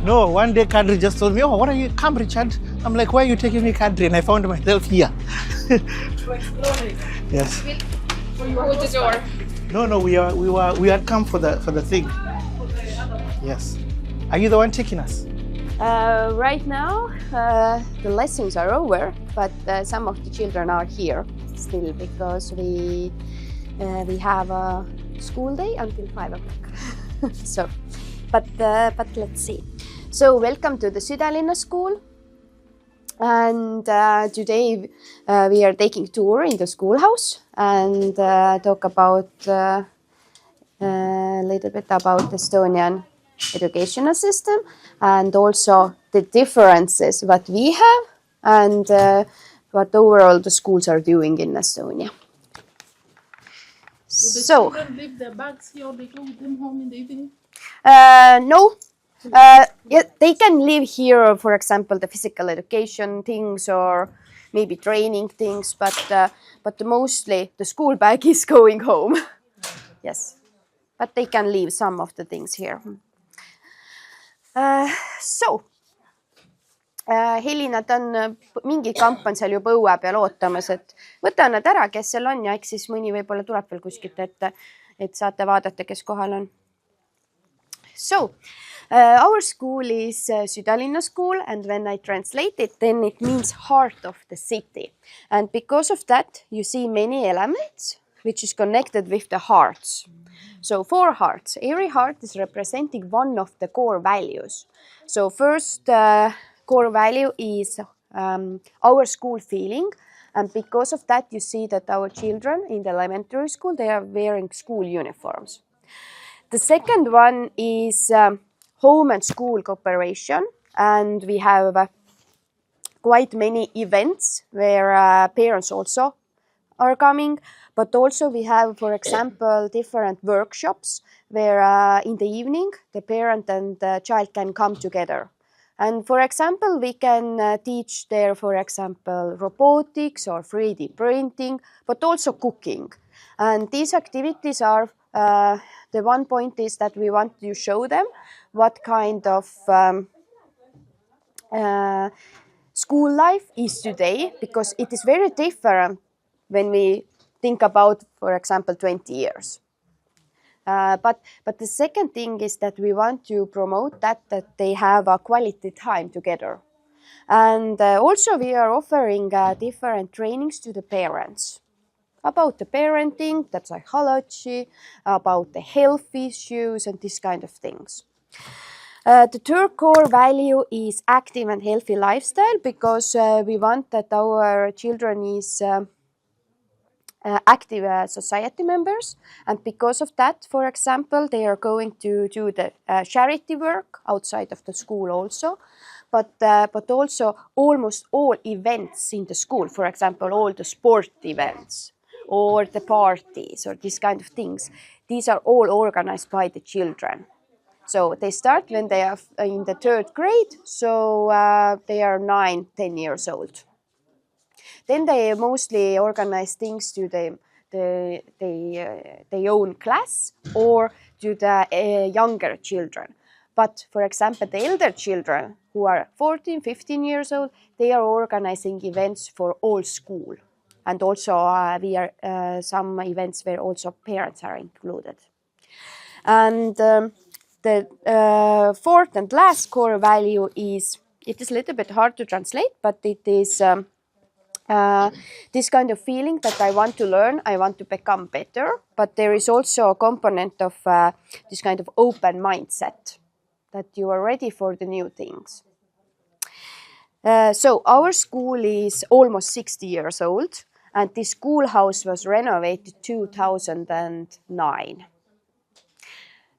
No, one day Kadri just told me, oh, what are you, come Richard? I'm like, why are you taking me Kadri? And I found myself here. To explore it. Yes. Hold the door. No, we had come for the thing. Yes. Are you the one taking us? Right now, the lessons are over, but some of the children are here still because we have a school day until 5 o'clock. So, but let's see. So, welcome to the Südalinna School, and today we are taking tour in the schoolhouse and talk about a little bit about Estonian educational system and also the differences what we have and what overall the schools are doing in Estonia. Do the children leave their bags here or they go with them home in the evening? No. Yeah, they can live here, for example, the physical education things or maybe training things, but mostly the school bag is going home. Yes, but they can leave some of the things here. Heli, nad on, mingi kamp on seal juba õue peal ootamas, et võta nad ära, kes seal on ja eks siis mõni võib-olla tuleb veel kuskilt ette, et saate vaadata, kes kohal on. So, our school is Südalinna School, and when I translate it, then it means heart of the city. And because of that, you see many elements which is connected with the hearts. So 4 hearts. Every heart is representing one of the core values. So first core value is our school feeling. And because of that, you see that our children in the elementary school, they are wearing school uniforms. The second one is home and school cooperation. And we have quite many events where parents also are coming. But also we have, for example, different workshops where in the evening the parent and the child can come together. And for example, we can teach there, for example, robotics or 3D printing, but also cooking. And these activities are, the one point is that we want to show them what kind of school life is today, because it is very different when we think about, for example, 20 years. But the second thing is that we want to promote that they have a quality time together. And also we are offering different trainings to the parents about the parenting, the psychology, about the health issues and these kind of things. The third core value is active and healthy lifestyle, because we want that our children is active society members, and because of that, for example, they are going to do the charity work outside of the school also, but also almost all events in the school, for example, all the sport events or the parties or these kind of things, these are all organized by the children. So they start when they are in the 3rd grade, so they are 9-10 years old. Then they mostly organize things to their own class or to the younger children. But for example, the elder children who are 14, 15 years old, they are organizing events for all school. And also we are some events where also parents are included. And the 4th and last core value is, it is a little bit hard to translate, but it is this kind of feeling that I want to learn, I want to become better, but there is also a component of this kind of open mindset, that you are ready for the new things. So our school is almost 60 years old, and this schoolhouse was renovated 2009.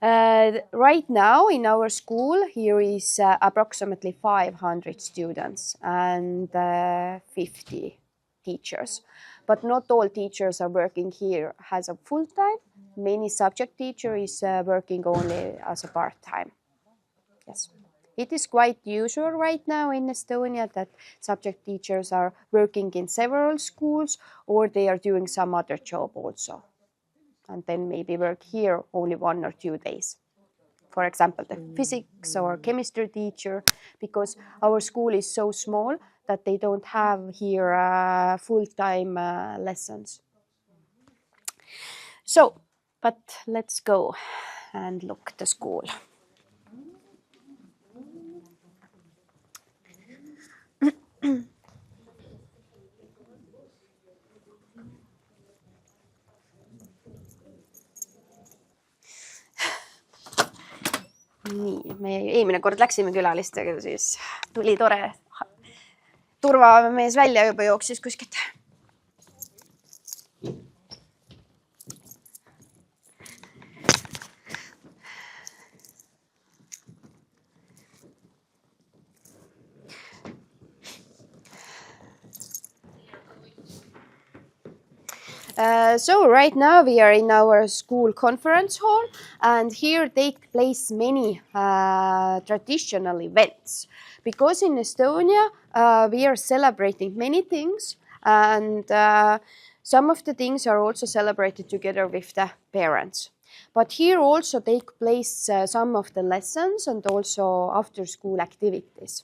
Right now in our school here is approximately 500 students and 50 teachers. But not all teachers are working here as a full-time. Many subject teacher is working only as a part-time. Yes. It is quite usual right now in Estonia that subject teachers are working in several schools or they are doing some other job also. And then maybe work here only 1 or 2 days. for example, the physics or chemistry teacher, because our school is so small that they don't have here full-time lessons. So, but let's go and look at the school. Nii, me eelmine kord läksime külalistega, siis tuli tore turvamees välja juba jooksis kuskilt. So right now we are in our school conference hall, and here take place many traditional events, because in Estonia we are celebrating many things, and some of the things are also celebrated together with the parents. But here also take place some of the lessons and also after school activities.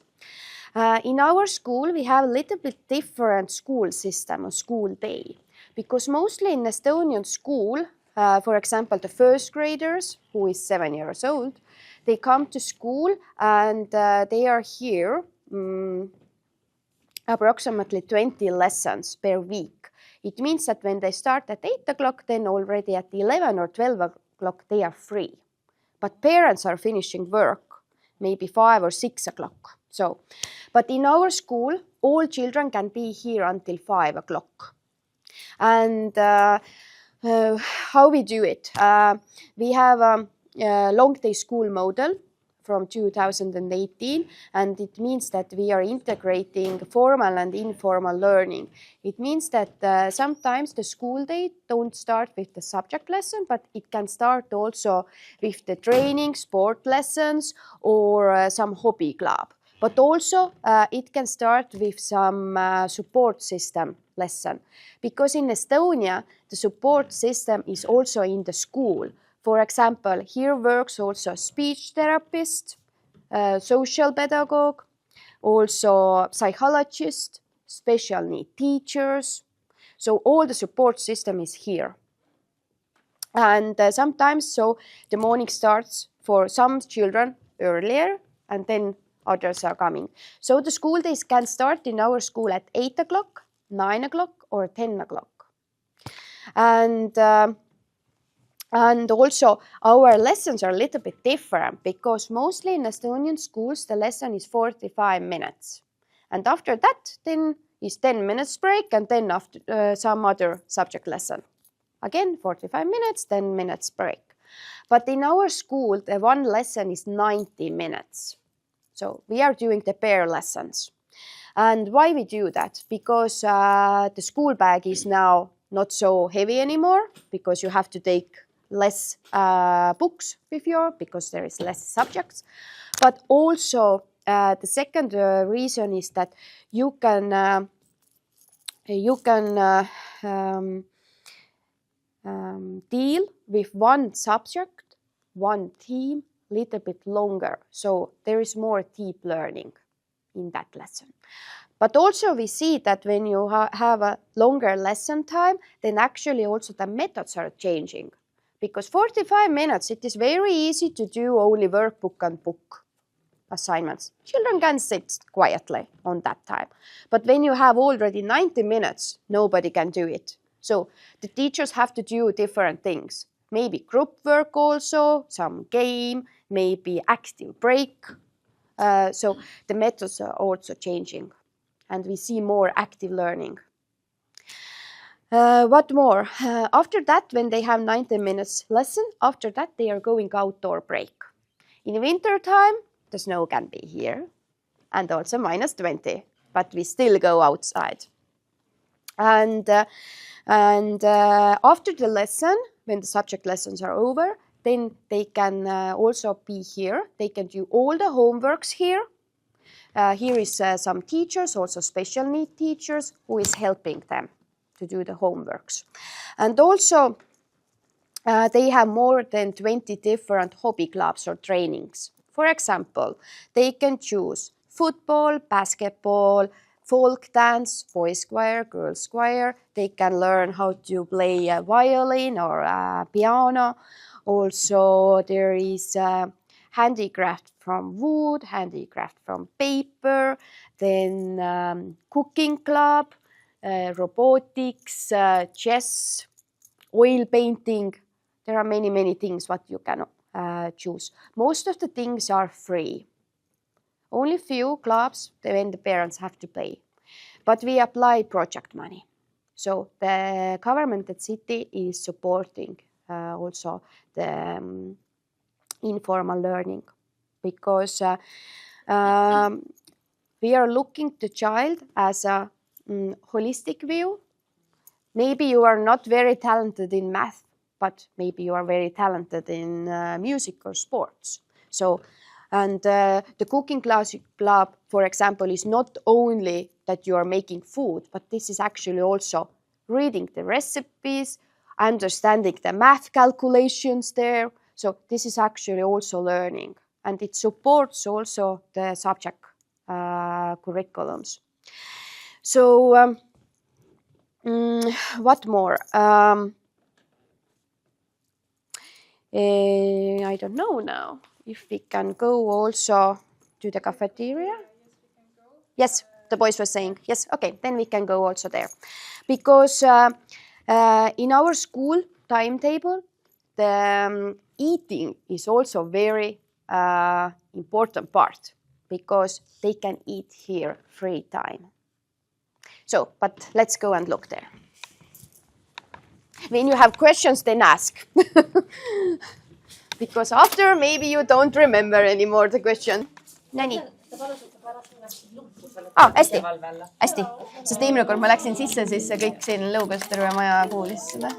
In our school we have a little bit different school system or school day. Because mostly in Estonian school, for example, the first graders, who is 7 years old, they come to school and they are here approximately 20 lessons per week. It means that when they start at 8 o'clock, then already at 11 or 12 o'clock they are free. But parents are finishing work maybe 5 or 6 o'clock. So, but in our school, all children can be here until 5 o'clock. And how we do it? We have a long day school model from 2018, and it means that we are integrating formal and informal learning. It means that sometimes the school day don't start with the subject lesson, but it can start also with the training, sport lessons, or some hobby club. But also it can start with some support system lesson, because in Estonia the support system is also in the school. For example, here works also speech therapist, social pedagogue, also psychologist, special need teachers. So all the support system is here. And sometimes so the morning starts for some children earlier, and then others are coming. So the school days can start in our school at 8 o'clock, 9 o'clock or 10 o'clock. And also our lessons are a little bit different, because mostly in Estonian schools the lesson is 45 minutes. And after that then is 10 minutes break, and then after some other subject lesson. Again 45 minutes, 10 minutes break. But in our school the one lesson is 90 minutes. So we are doing the pair lessons. And why we do that? Because the school bag is now not so heavy anymore, because you have to take less books with you, because there is less subjects. But also the second reason is that you can deal with one subject, one theme, little bit longer. So there is more deep learning in that lesson. But also we see that when you have a longer lesson time, then actually also the methods are changing. Because 45 minutes, it is very easy to do only workbook and book assignments. Children can sit quietly on that time. But when you have already 90 minutes, nobody can do it. So the teachers have to do different things. Maybe group work also, some game, maybe active break. So the methods are also changing, and we see more active learning. What more? After that, when they have 90 minutes lesson, after that they are going outdoor break. In winter time, the snow can be here, and also minus 20, but we still go outside. And after the lesson, when the subject lessons are over, then they can also be here. They can do all the homeworks here. Here is some teachers, also special need teachers, who is helping them to do the homeworks. And also they have more than 20 different hobby clubs or trainings. For example, they can choose football, basketball, folk dance, boys choir, girls choir. They can learn how to play a violin or a piano. Also, there is handicraft from wood, handicraft from paper, then cooking club, robotics, chess, oil painting. There are many, many things what you can choose. Most of the things are free. Only few clubs when the parents have to pay. But we apply project money. So the government at city is supporting also the informal learning, because we are looking the child as a holistic view. Maybe you are not very talented in math, but maybe you are very talented in music or sports. So, and the cooking class club, for example, is not only that you are making food, but this is actually also reading the recipes, understanding the math calculations there. So this is actually also learning, and it supports also the subject curriculums. So what more? I don't know now if we can go also to the cafeteria. Yes, the boys were saying, yes, okay, then we can go also there. Because in our school timetable, the eating is also very important part, because they can eat here free time. So, but let's go and look there. When you have questions, then ask. Because after, maybe you don't remember anymore the question. Nonii. Hästi, hästi. Sest eelmine kord ma läksin sisse, siis see kõik siin lõugas terve maja kuulis seda.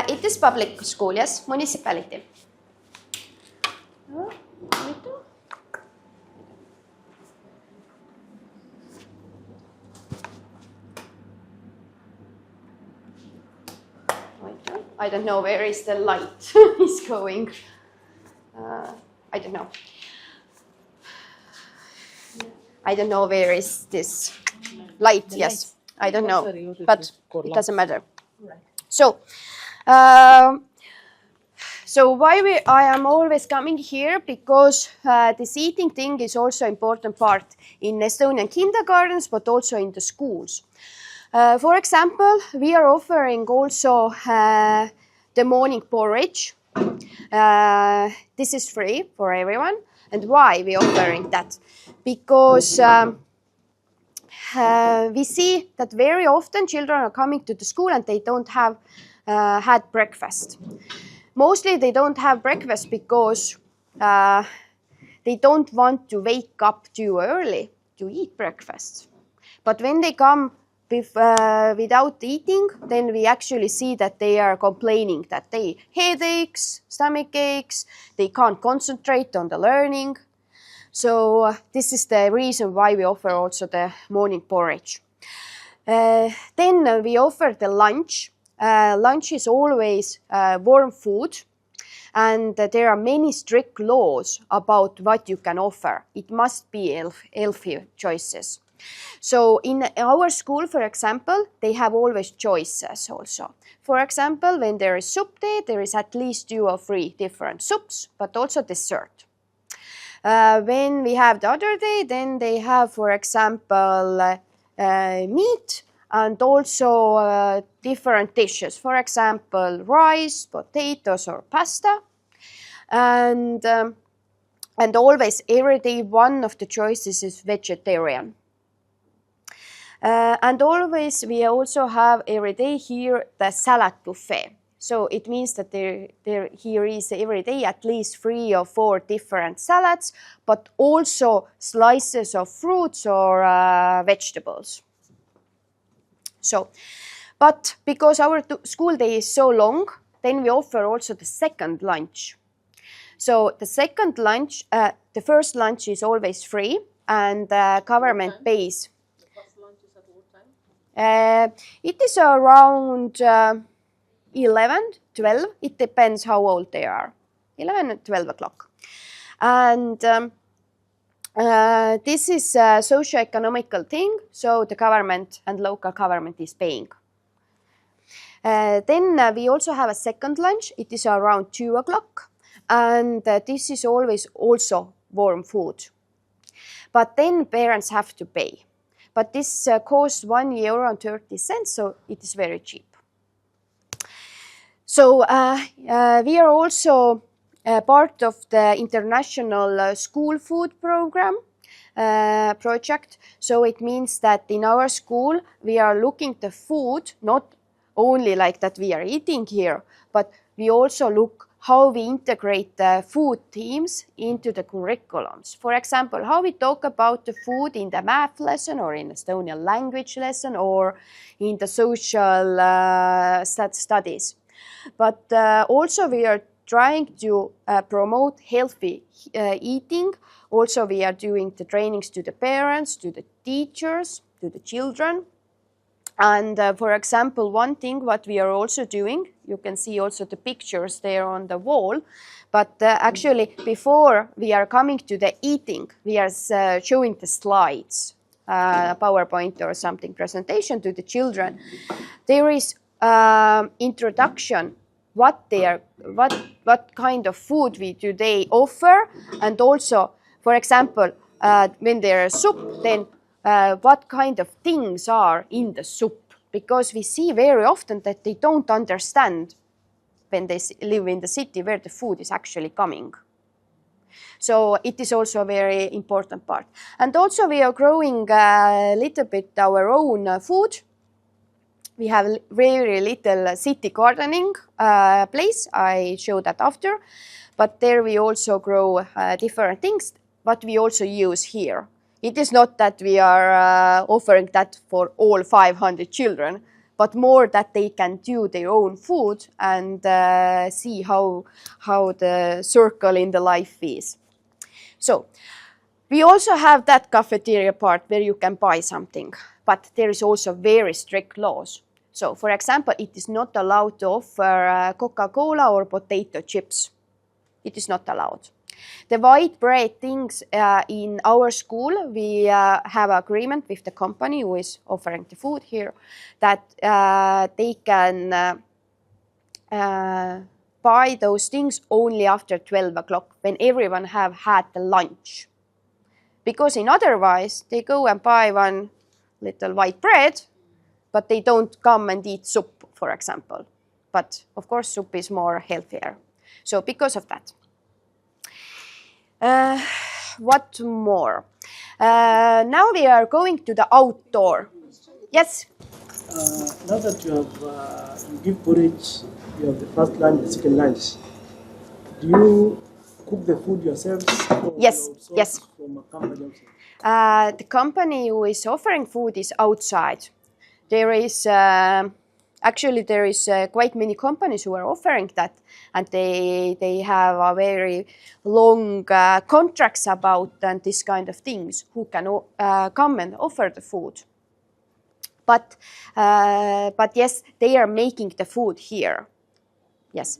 It is public school, yes, municipality. I don't know where is the light is going. I don't know. I don't know where is this light. Yes, I don't know, but it doesn't matter. So why I am always coming here, because this eating thing is also important part in Estonian kindergartens, but also in the schools. For example, we are offering also the morning porridge. This is free for everyone. And why we are offering that? Because we see that very often children are coming to the school and they don't have had breakfast. Mostly they don't have breakfast because they don't want to wake up too early to eat breakfast. But when they come without eating, then we actually see that they are complaining that they headaches, stomach aches, they can't concentrate on the learning. So this is the reason why we offer also the morning porridge. Then we offer the lunch. Lunch is always warm food, and there are many strict laws about what you can offer. It must be healthy choices. So in our school, for example, they have always choices also. For example, when there is soup day, there is at least 2 or 3 different soups, but also dessert. When we have the other day, then they have, for example, meat and also different dishes. For example, rice, potatoes or pasta. And And always, every day, one of the choices is vegetarian. And always, we also have every day here the salad buffet. So it means that here is every day at least 3 or 4 different salads, but also slices of fruits or vegetables. So, but because our school day is so long, then we offer also the second lunch. So the second lunch, the first lunch is always free and government pays. The first lunch is at what time? It is around 11, 12. It depends how old they are. 11 and 12 o'clock. And this is a socio-economical thing, so the government and local government is paying. Then we also have a second lunch. It is around 2 o'clock. And this is always also warm food. But then parents have to pay. But this costs €1.30, so it is very cheap. So we are also part of the international school food program project. So it means that in our school, we are looking the food, not only like that we are eating here, but we also look how we integrate the food teams into the curriculums. For example, how we talk about the food in the math lesson or in Estonian language lesson or in the social studies. But also we are trying to promote healthy eating. Also we are doing the trainings to the parents, to the teachers, to the children. And for example, one thing what we are also doing, you can see also the pictures there on the wall, but actually before we are coming to the eating, we are showing the slides, PowerPoint or something presentation to the children. There is introduction, what kind of food we today offer, and also, for example, when there is soup, then what kind of things are in the soup, because we see very often that they don't understand when they live in the city where the food is actually coming. So it is also a very important part. And also we are growing a little bit our own food. We have very little city gardening place. I show that after. But there we also grow different things, what we also use here. It is not that we are offering that for all 500 children, but more that they can do their own food and see how the circle in the life is. So we also have that cafeteria part where you can buy something, but there is also very strict laws. So for example, it is not allowed to offer Coca-Cola or potato chips. It is not allowed. The white bread things in our school, we have an agreement with the company who is offering the food here that they can buy those things only after 12 o'clock when everyone have had the lunch. Because in otherwise, they go and buy one little white bread, but they don't come and eat soup, for example. But of course, soup is more healthier. So because of that. What more? Now we are going to the outdoor. Yes? Now that you give porridge, you have the first lunch, the second lunch. Do you cook the food yourselves? Yes, yes. From a company also? The company who is offering food is outside. There is actually there is quite many companies who are offering that, and they have a very long contracts about and this kind of things who can come and offer the food. But yes, they are making the food here. Yes,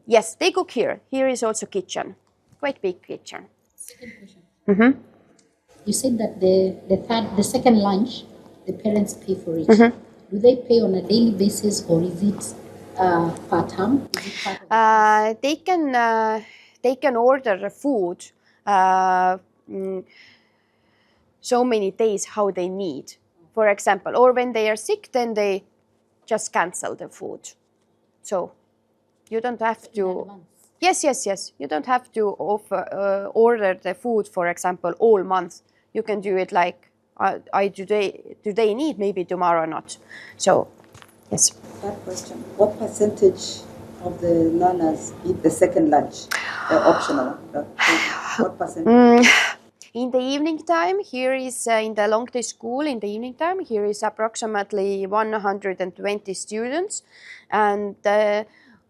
yes, they cook here. Here is also kitchen, quite big kitchen. Second question. Mm-hmm. You said that the second lunch, the parents pay for it. Mm-hmm. Do they pay on a daily basis, or is it per term? Is it part of they can order the food so many days how they need. For example, or when they are sick, then they just cancel the food. So you don't have to. Yes. You don't have to order the food, for example, all month. You can do it like today need, maybe tomorrow not. So, yes. That question: what percentage of the learners eat the second lunch? Optional. What percentage? In the evening time, here is in the long day school. In the evening time, here is approximately 120 students, and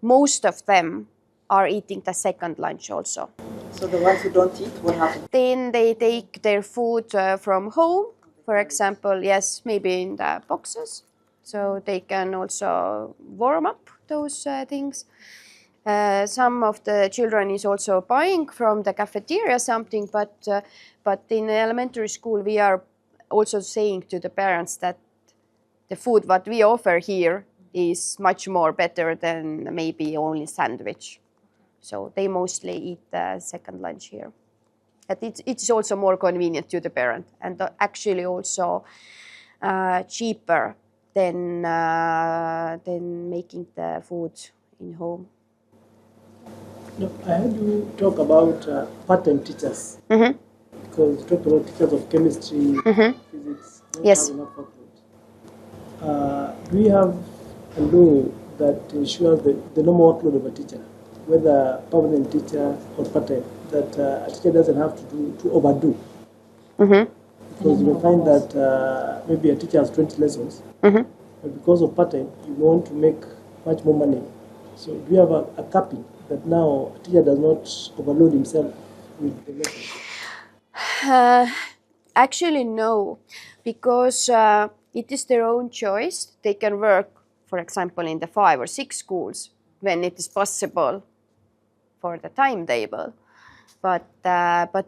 most of them are eating the second lunch also. So the ones who don't eat, what happens? Then they take their food from home, for example, yes, maybe in the boxes, so they can also warm up those things. Some of the children is also buying from the cafeteria something, but in elementary school we are also saying to the parents that the food what we offer here is much more better than maybe only sandwich. So they mostly eat the second lunch here. But it's also more convenient to the parent, and actually also cheaper than making the food in home. No, I heard you talk about part-time teachers. Mm-hmm. Because you talked about teachers of chemistry, physics, don't Yes. have enough workload. Do we have a law that ensures the normal workload of a teacher, whether permanent teacher or part-time, that a teacher doesn't have to overdo? Mm-hmm. Because you will find that maybe a teacher has 20 lessons, Mm-hmm. but because of part-time, you want to make much more money. So do you have a capping that now a teacher does not overload himself with the lessons? Actually, no, because it is their own choice. They can work, for example, in the 5 or 6 schools when it is possible for the timetable. But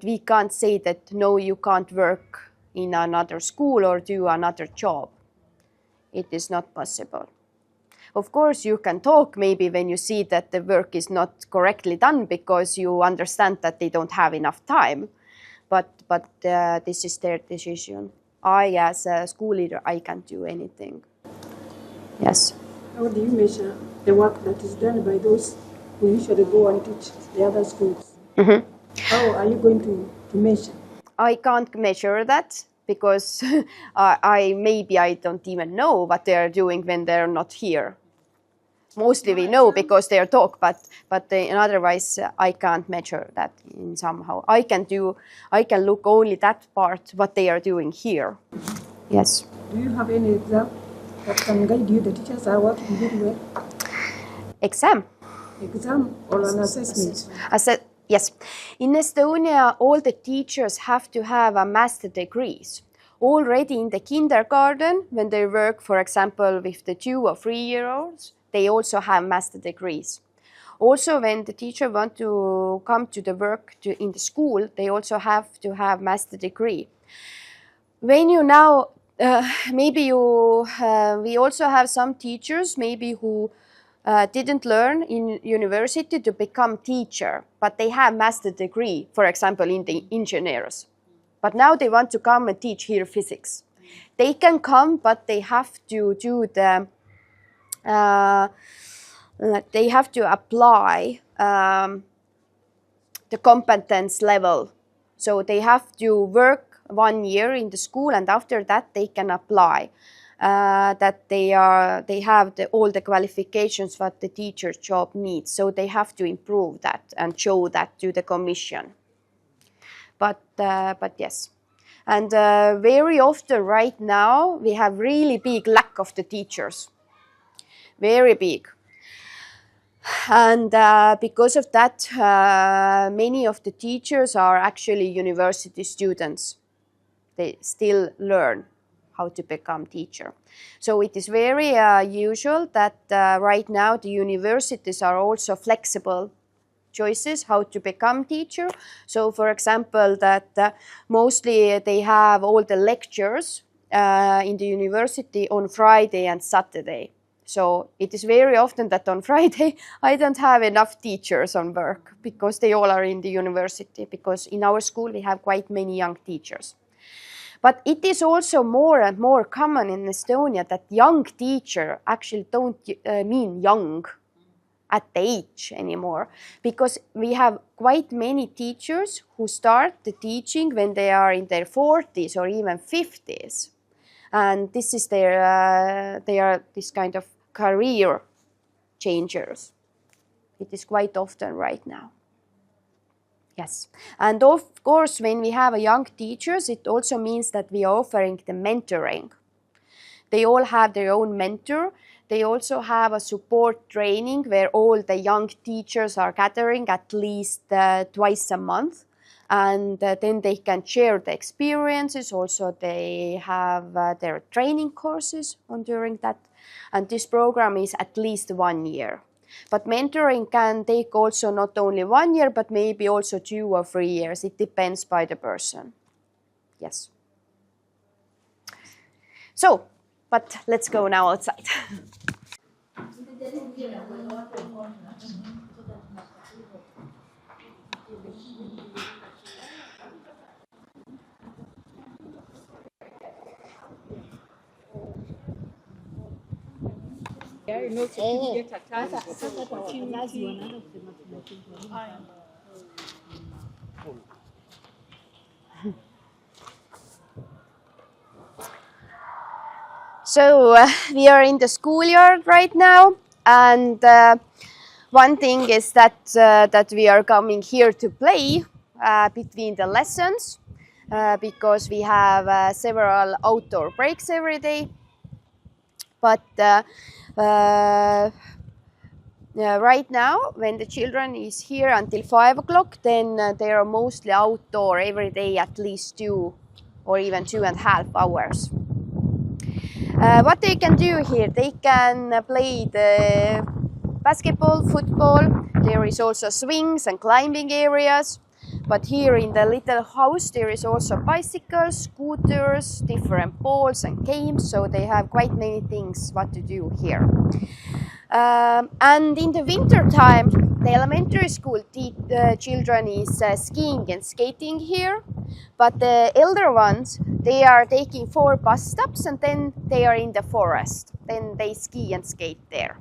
we can't say that, no, you can't work in another school or do another job. It is not possible. Of course, you can talk maybe when you see that the work is not correctly done because you understand that they don't have enough time. But this is their decision. I, as a school leader, I can't do anything. Yes. How do you measure the work that is done by those who usually go and teach the other schools? Mm-hmm. How are you going to measure? I can't measure that because I don't even know what they are doing when they're not here. Mostly we know because they talk, but otherwise I can't measure that in somehow. I can look only that part what they are doing here. Yes. Do you have any exam that can guide you? The teachers are working very well. Exam Or an assessment? Yes. In Estonia, all the teachers have to have a master degrees. Already in the kindergarten, when they work, for example, with the 2 or 3-year-olds, they also have master degrees. Also, when the teacher want to come to the work in the school, they also have to have master degree. When you now, we also have some teachers maybe who didn't learn in university to become teacher, but they have master degree, for example, in the engineers. But now they want to come and teach here physics. They can come, but they have to do they have to apply the competence level. So they have to work 1 year in the school, and after that they can apply that they have all the qualifications what the teacher job needs. So they have to improve that and show that to the commission. But yes. And very often right now we have really big lack of the teachers. Very big. And because of that, many of the teachers are actually university students. They still learn how to become teacher. So it is very usual that right now the universities are also flexible choices how to become teacher. So for example, that mostly they have all the lectures in the university on Friday and Saturday. So it is very often that on Friday I don't have enough teachers on work because they all are in the university, because in our school we have quite many young teachers. But it is also more and more common in Estonia that young teacher actually don't mean young. at the age anymore, because we have quite many teachers who start the teaching when they are in their 40s or even 50s. And this is their, they are this kind of career changers. It is quite often right now. Yes, and of course, when we have a young teachers, it also means that we are offering the mentoring. They all have their own mentor. They also have a support training where all the young teachers are gathering at least twice a month. And then they can share the experiences. Also, they have their training courses on during that. And this program is at least 1 year. But mentoring can take also not only 1 year, but maybe also 2 or 3 years. It depends by the person. Yes. So, but let's go now outside. So we are in the schoolyard right now, and one thing is that that we are coming here to play between the lessons because we have several outdoor breaks every day. But right now, when the children is here until 5 o'clock, then they are mostly outdoor every day, at least 2 or even 2.5 hours. What they can do here, they can play the basketball, football. There is also swings and climbing areas. But here in the little house, there is also bicycles, scooters, different balls and games. So they have quite many things what to do here. And in the winter time, the elementary school children is skiing and skating here. But the elder ones, they are taking 4 bus stops and then they are in the forest. Then they ski and skate there.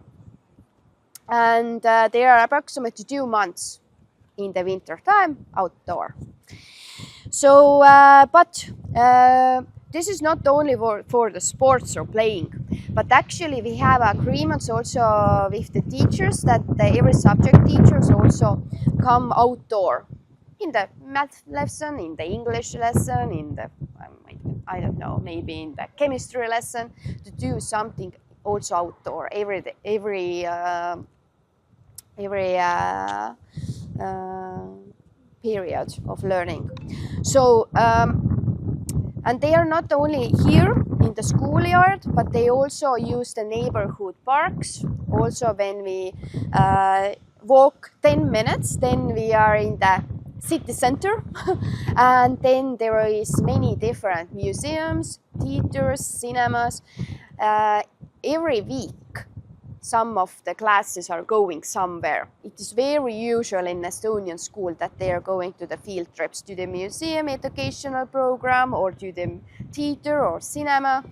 And they are approximately 2 months in the winter time outdoor. So, but this is not only for the sports or playing, but actually we have agreements also with the teachers that every subject teachers also come outdoor in the math lesson, in the English lesson, in the, I don't know, maybe in the chemistry lesson, to do something also outdoor every day, every period of learning. So, and they are not only here in the schoolyard, but they also use the neighborhood parks. Also, when we walk 10 minutes, then we are in the city center. And then there is many different museums, theaters, cinemas. Every week, some of the classes are going somewhere. It is very usual in Estonian school that they are going to the field trips to the museum educational program or to the theater or cinema.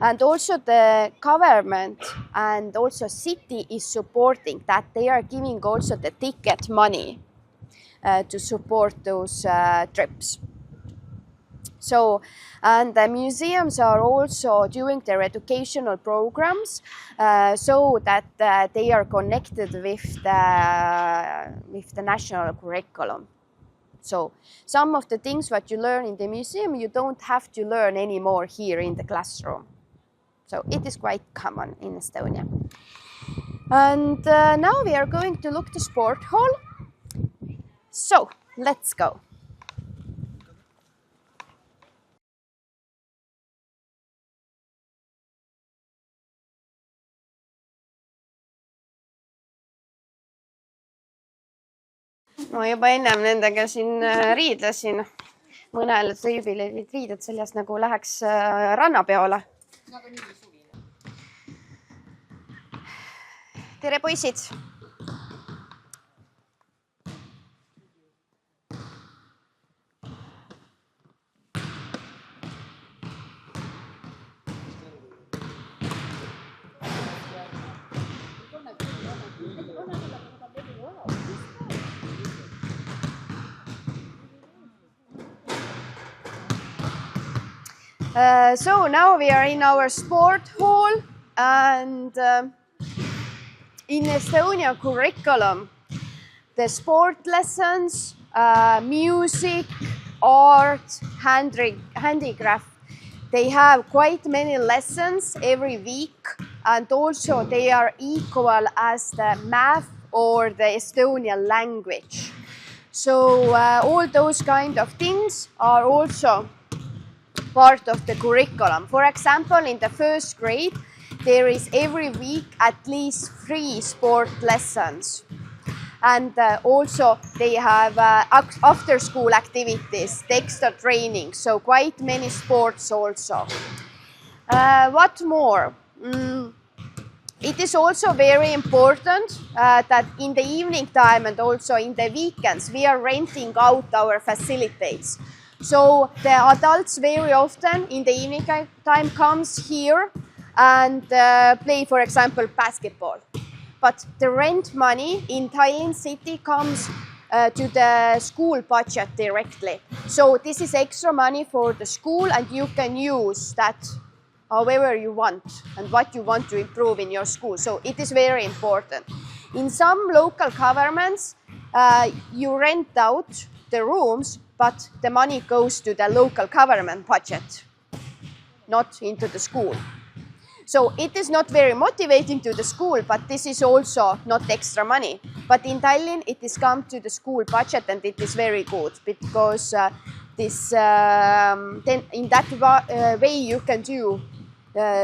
And also the government and also city is supporting that. They are giving also the ticket money to support those trips. So, and the museums are also doing their educational programs so that they are connected with the national curriculum. So, some of the things what you learn in the museum, you don't have to learn anymore here in the classroom. So, it is quite common in Estonia. And now we are going to look to sport hall. So, let's go. Ma juba ennem nendega siin riidlesin. Mõnel tüübil olid riided seljas, nagu läheks rannapeole. Tere, poisid! So now we are in our sport hall, and in Estonia curriculum, the sport lessons, music, art, handicraft, they have quite many lessons every week, and also they are equal as the math or the Estonian language. So all those kind of things are also part of the curriculum. For example, in the first grade, there is every week at least 3 sport lessons. And also they have after school activities, extra training, so quite many sports also. What more? It is also very important that in the evening time and also in the weekends, we are renting out our facilities. So the adults very often in the evening time comes here and play, for example, basketball. But the rent money in Tallinn city comes to the school budget directly. So this is extra money for the school, and you can use that however you want and what you want to improve in your school. So it is very important. In some local governments, you rent out the rooms, but the money goes to the local government budget, not into the school. So it is not very motivating to the school, but this is also not extra money. But in Tallinn, it is come to the school budget, and it is very good because then in that way you can do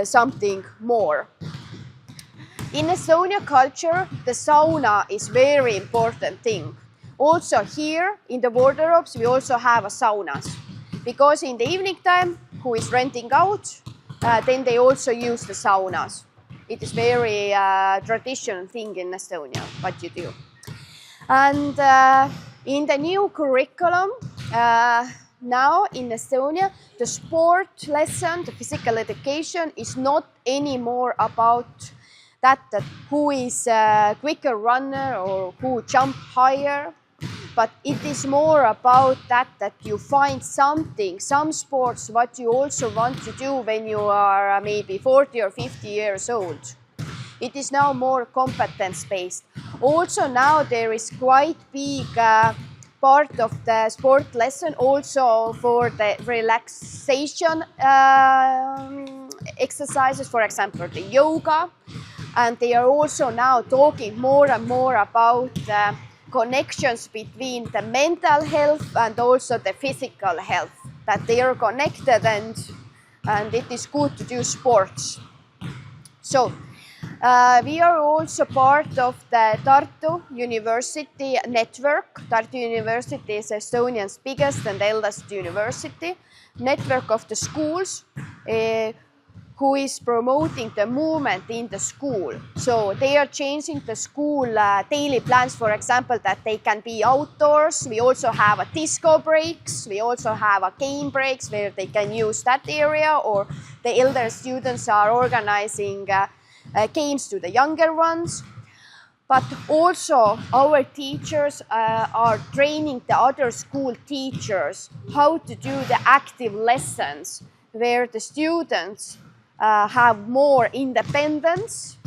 something more. In Estonia culture, the sauna is very important thing. Also here in the wardrobes, we also have a saunas, because in the evening time, who is renting out, then they also use the saunas. It is very traditional thing in Estonia, what you do. And in the new curriculum, now in Estonia, the sport lesson, the physical education is not anymore about that who is a quicker runner or who jump higher, but it is more about that you find something, some sports, what you also want to do when you are maybe 40 or 50 years old. It is now more competence-based. Also now there is quite big part of the sport lesson also for the relaxation exercises, for example, the yoga. And they are also now talking more and more about connections between the mental health and also the physical health, that they are connected, and it is good to do sports. So we are also part of the Tartu University network. Tartu University is Estonia's biggest and eldest university network of the schools who is promoting the movement in the school. So they are changing the school daily plans, for example, that they can be outdoors. We also have a disco breaks. We also have a game breaks where they can use that area, or the elder students are organizing games to the younger ones. But also our teachers are training the other school teachers how to do the active lessons where the students have more independence.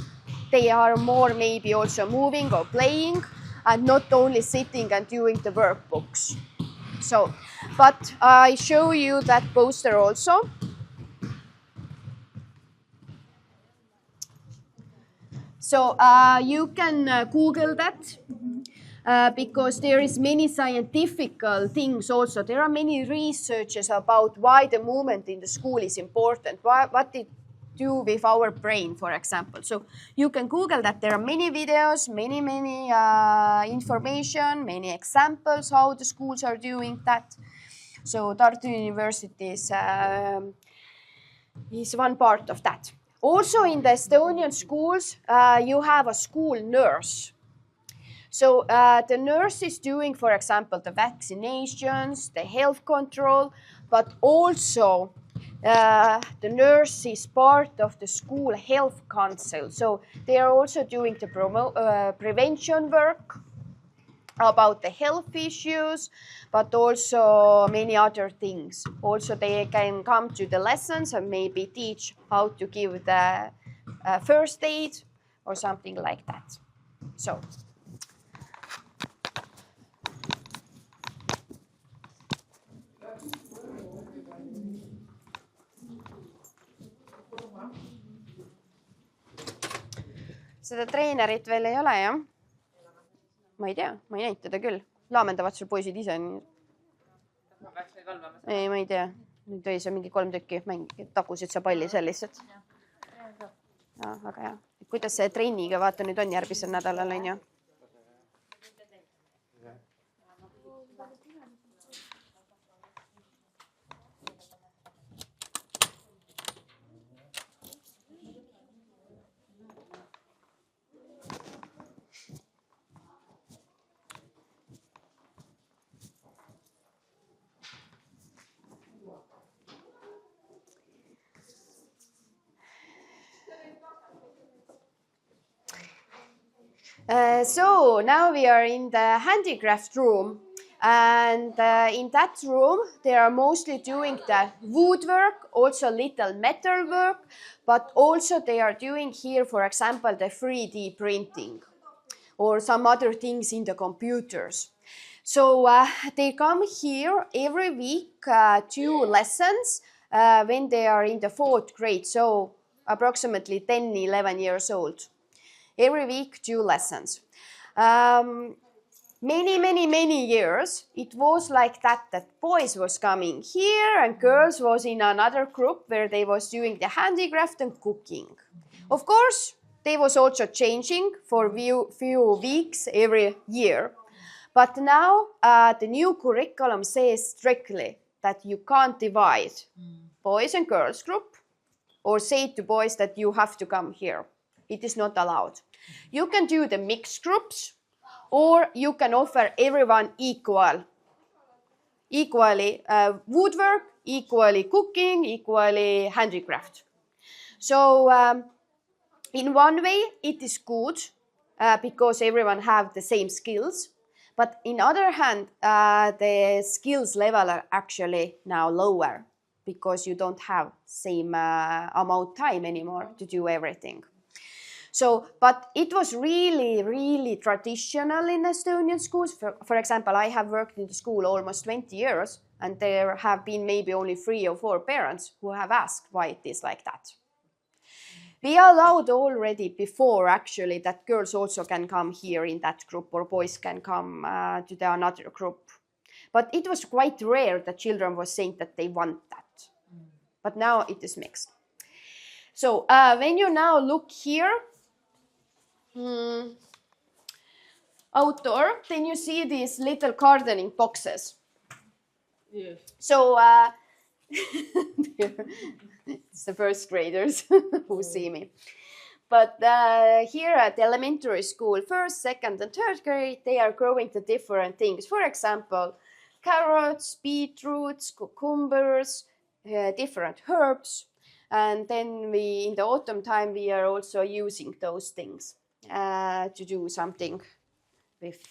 They are more maybe also moving or playing and not only sitting and doing the workbooks. So, but I show you that poster also. So you can Google that because there is many scientific things also. There are many researches about why the movement in the school is important, what it do with our brain, for example. So you can Google that. There are many videos, many information, many examples how the schools are doing that. So Tartu University is one part of that. Also in the Estonian schools, you have a school nurse. So the nurse is doing, for example, the vaccinations, the health control, but also the nurse is part of the school health council. So they are also doing the prevention work. about the health issues, but also many other things. Also, they can come to the lessons and maybe teach how to give the first aid or something like that. So. Seda treenerit veel ei ole, jah? Ma ei tea, ma ei näinud teda küll. Laamendavad sul poisid ise. Ei, ma ei tea. Nüüd oli see mingi 3 tükki. Tagusid sa palli seal lihtsalt. Ja, väga hea. Kuidas see trenniga vaata nüüd on järgmisel nädalal, on ju? So now we are in the handicraft room, and in that room they are mostly doing the woodwork, also little metal work, but also they are doing here, for example, the 3D printing or some other things in the computers. So they come here every week, 2 lessons when they are in the 4th grade, so approximately 10, 11 years old. Every week, 2 lessons. Many years, it was like that boys was coming here and girls was in another group where they was doing the handicraft and cooking. Of course, they was also changing for few weeks every year. But now the new curriculum says strictly that you can't divide boys and girls group or say to boys that you have to come here. It is not allowed. You can do the mixed groups, or you can offer everyone equally woodwork, equally cooking, equally handicraft. So in one way it is good because everyone have the same skills, but in other hand the skills level are actually now lower because you don't have same amount time anymore to do everything. So, but it was really traditional in Estonian schools. For example, I have worked in the school almost 20 years, and there have been maybe only 3 or 4 parents who have asked why it is like that. We allowed already before, actually, that girls also can come here in that group, or boys can come to the another group. But it was quite rare that children were saying that they want that. But now it is mixed. So when you now look here, outdoor, then you see these little gardening boxes. Yes. So it's the first graders who see me. But here at the elementary school, 1st, 2nd, and 3rd grade, they are growing the different things. For example, carrots, beetroots, cucumbers, different herbs. And then in the autumn time, we are also using those things to do something with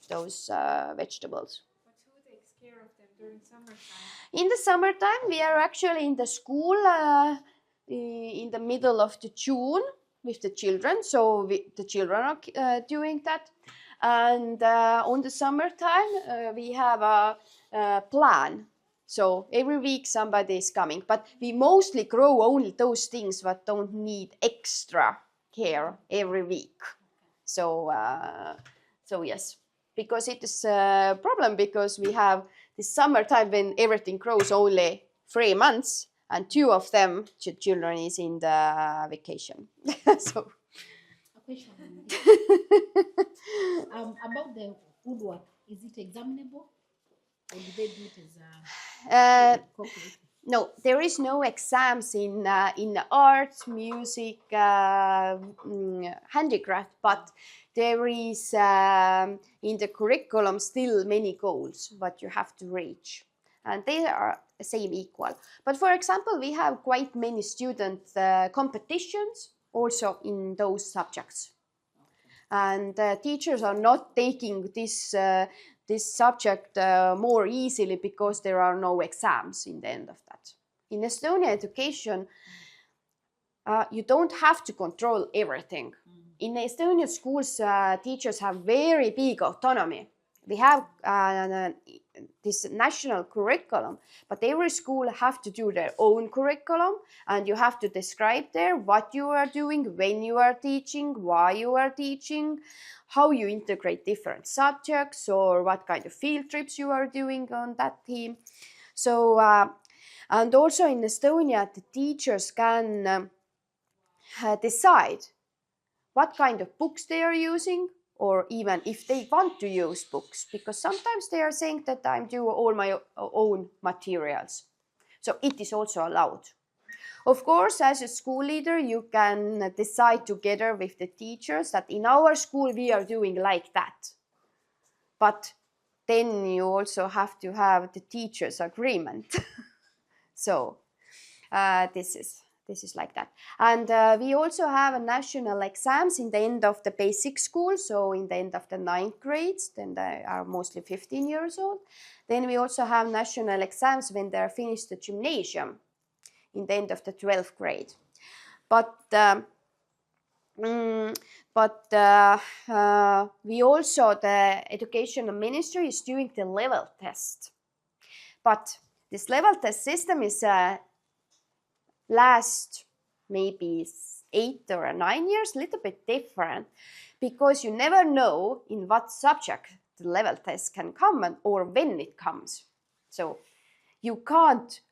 those vegetables. But who takes care of them during summertime? In the summertime, we are actually in the school in the middle of the June with the children. So the children are doing that. And on the summertime, we have a plan. So every week somebody is coming. But we mostly grow only those things that don't need extra care every week. So yes, because it is a problem because we have this summertime when everything grows only 3 months and 2 of them children is in the vacation. So A question about the woodwork, is it examinable or do they do it as corporate? No, there is no exams in art, music, handicraft, but there is in the curriculum still many goals that you have to reach, and they are the same equal. But for example, we have quite many student competitions also in those subjects. and teachers are not taking this subject more easily because there are no exams in the end of that. In Estonia education, you don't have to control everything. In Estonian schools, teachers have very big autonomy. We have this national curriculum, but every school have to do their own curriculum, and you have to describe there what you are doing, when you are teaching, why you are teaching, how you integrate different subjects, or what kind of field trips you are doing on that team. So, and also in Estonia, the teachers can decide what kind of books they are using, or even if they want to use books, because sometimes they are saying that I'm doing all my own materials. So it is also allowed. Of course, as a school leader, you can decide together with the teachers that in our school we are doing like that. But then you also have to have the teachers' agreement. So this is like that. And we also have a national exams in the end of the basic school, so in the end of the 9th grades, then they are mostly 15 years old. Then we also have national exams when they are finished the gymnasium in the end of the 12th grade. But we also, the education ministry is doing the level test. But this level test system is last maybe 8 or 9 years, a little bit different, because you never know in what subject the level test can come or when it comes. So you can't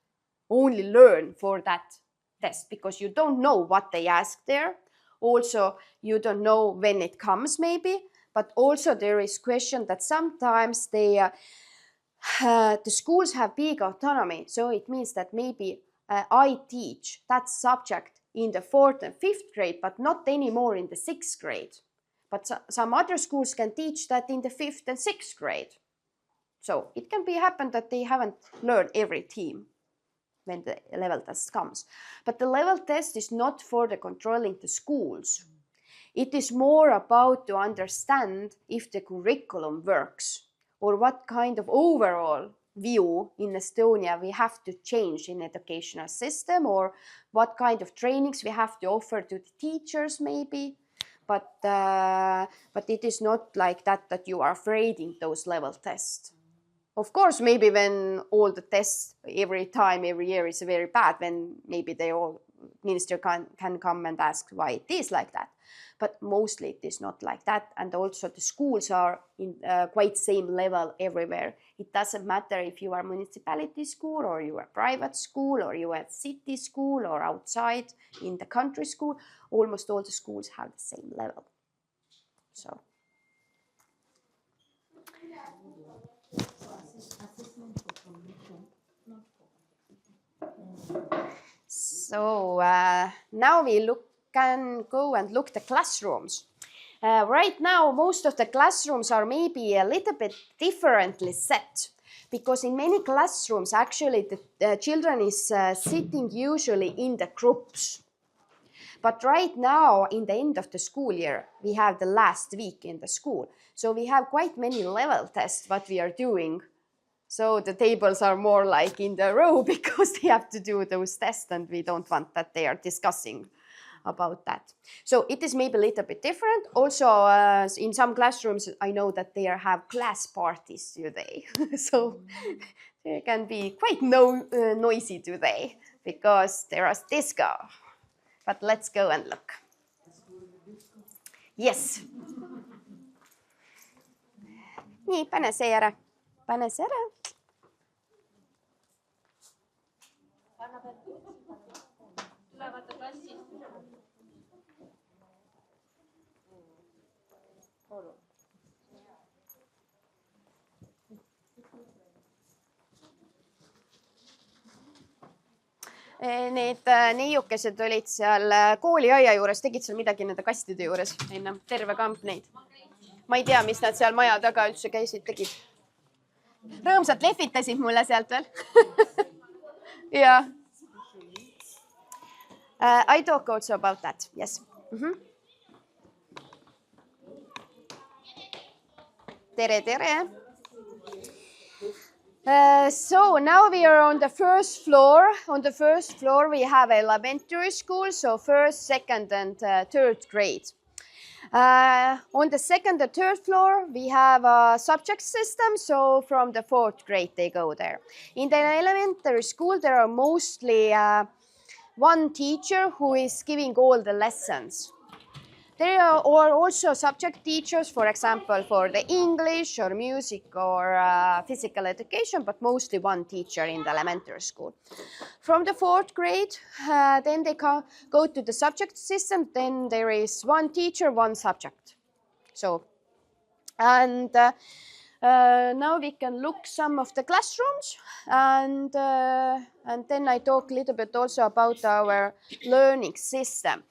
only learn for that test because you don't know what they ask there. Also, you don't know when it comes maybe, but also there is question that sometimes the schools have big autonomy. So it means that maybe I teach that subject in the 4th and 5th grade, but not anymore in the 6th grade. But some other schools can teach that in the 5th and 6th grade. So it can be happen that they haven't learned every theme when the level test comes. But the level test is not for the controlling the schools. It is more about to understand if the curriculum works or what kind of overall view in Estonia we have to change in educational system, or what kind of trainings we have to offer to the teachers maybe. But it is not like that you are afraid in those level tests. Of course, maybe when all the tests every year is very bad, when maybe the minister can come and ask why it is like that. But mostly it is not like that. And also the schools are in quite same level everywhere. It doesn't matter if you are municipality school or you are private school or you are city school or outside in the country school. Almost all the schools have the same level. So now we can go and look the classrooms. Right now, most of the classrooms are maybe a little bit differently set, because in many classrooms, actually, the children is sitting usually in the groups. But right now, in the end of the school year, we have the last week in the school. So we have quite many level tests what we are doing. So the tables are more like in the row because they have to do those tests, and we don't want that they are discussing about that. So it is maybe a little bit different. Also, in some classrooms, I know that they have class parties today. So they can be quite noisy today because there is disco. But let's go and look. Yes. Nii, pane see ära. Pane see ära. Need neiukesed olid seal kooliaia juures, tegid seal midagi nende kastide juures enne, terve kamp neid. Ma ei tea, mis nad seal maja taga üldse käisid, tegid. Rõõmsalt lehvitasid mulle sealt veel. Yeah. I talk also about that, yes. Tere, tere. So now we are on the first floor. On the first floor we have elementary school, so first, second and third grade. On the second and third floor we have a subject system, so from the fourth grade they go there. In the elementary school there are mostly one teacher who is giving all the lessons. There are also subject teachers, for example, for the English or music or physical education, but mostly one teacher in the elementary school. From the fourth grade, then they go to the subject system, then there is one teacher, one subject. So, and now we can look some of the classrooms, and then I talk a little bit also about our learning system.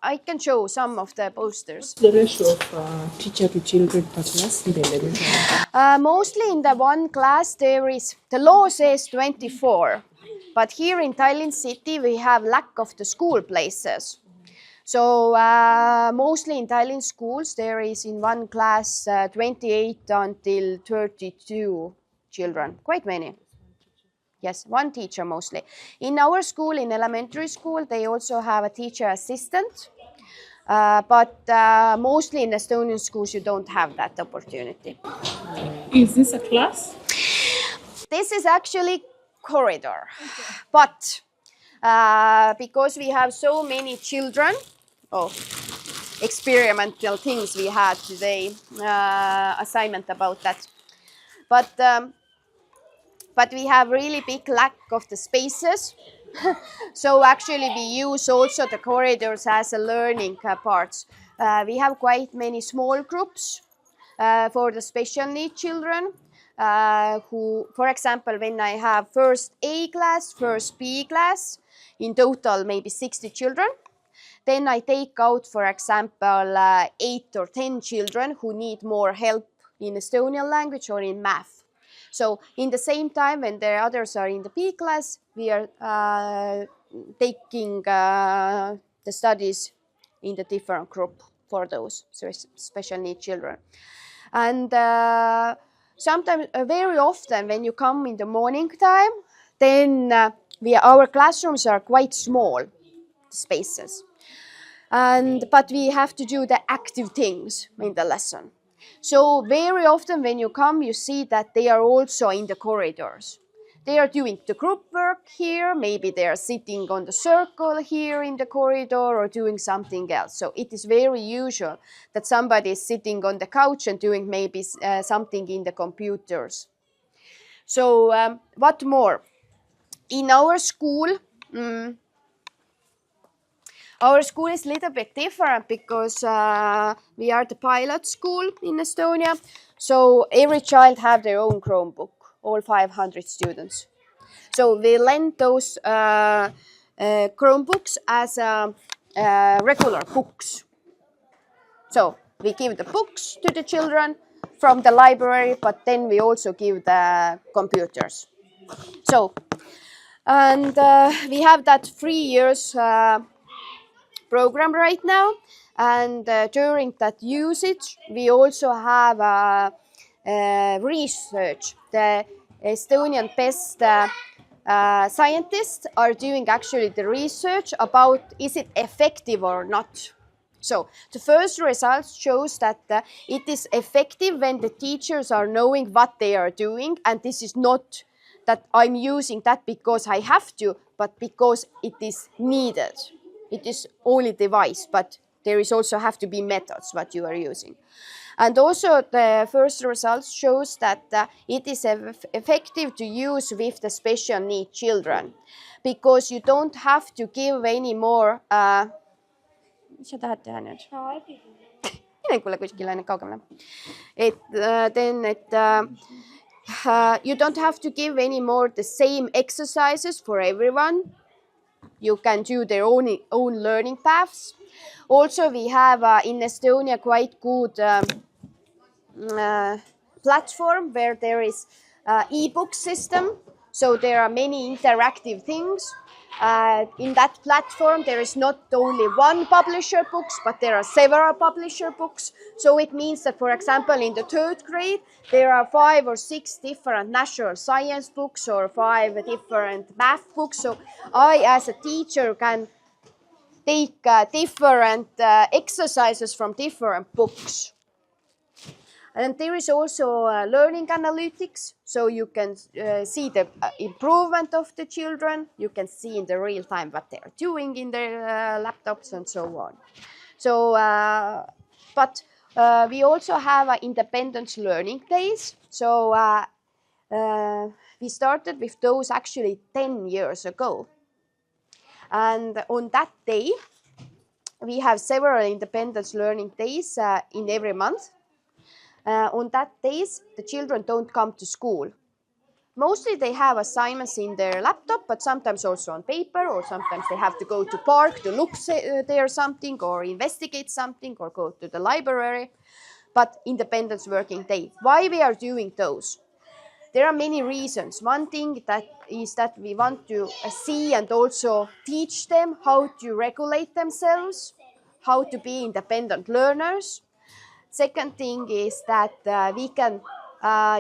I can show some of the posters. The ratio of teacher to children per class in the elementary? Mostly in the one class there is, the law says 24, but here in Tallinn city we have lack of the school places. So mostly in Tallinn schools there is in one class 28 until 32 children, quite many. Yes, one teacher mostly. In our school, in elementary school, they also have a teacher assistant, but mostly in Estonian schools you don't have that opportunity. Is this a class? This is actually corridor, but because we have so many children, experimental things we had today, assignment about that. But we have really big lack of the spaces. So actually we use also the corridors as a learning parts. We have quite many small groups for the special need children who, for example, when I have first A class, first B class, in total maybe 60 children, then I take out, for example, 8 or 10 children who need more help in Estonian language or in math. So in the same time, when the others are in the B class, we are taking the studies in the different group for those special need children. And sometimes, very often, when you come in the morning time, then our classrooms are quite small spaces. But we have to do the active things in the lesson. So very often when you come, you see that they are also in the corridors. They are doing the group work here, maybe they are sitting on the circle here in the corridor or doing something else. So it is very usual that somebody is sitting on the couch and doing maybe something in the computers. So what more? In our school, our school is a little bit different because we are the pilot school in Estonia. So every child have their own Chromebook, all 500 students. So we lend those Chromebooks as regular books. So we give the books to the children from the library, but then we also give the computers. So, and we have that 3 years program right now, and during that usage we also have research. The Estonian best scientists are doing actually the research about is it effective or not. So the first results shows that it is effective when the teachers are knowing what they are doing, and this is not that I'm using that because I have to, but because it is needed. It is only device, but there is also have to be methods what you are using. And also the first results shows that it is effective to use with the special need children, because you don't have to give any more mis sa tahad teha nüüd? Mine kuule kuskile kaugemale. You don't have to give any more the same exercises for everyone. You can do their own learning paths. Also, we have in Estonia quite good platform where there is e-book system. So there are many interactive things. In that platform, there is not only one publisher books, but there are several publisher books. So it means that, for example, in the 3rd grade, there are 5 or 6 different natural science books or 5 different math books. So I, as a teacher, can take different exercises from different books. And there is also learning analytics, so you can see the improvement of the children. You can see in the real time what they are doing in their laptops and so on. So, but we also have independence learning days. So we started with those actually 10 years ago. And on that day, we have several independence learning days in every month. On that days, the children don't come to school. Mostly they have assignments in their laptop, but sometimes also on paper, or sometimes they have to go to park to look there something, or investigate something, or go to the library. But independence working day. Why we are doing those? There are many reasons. One thing that is that we want to see and also teach them how to regulate themselves, how to be independent learners. Second thing is that we can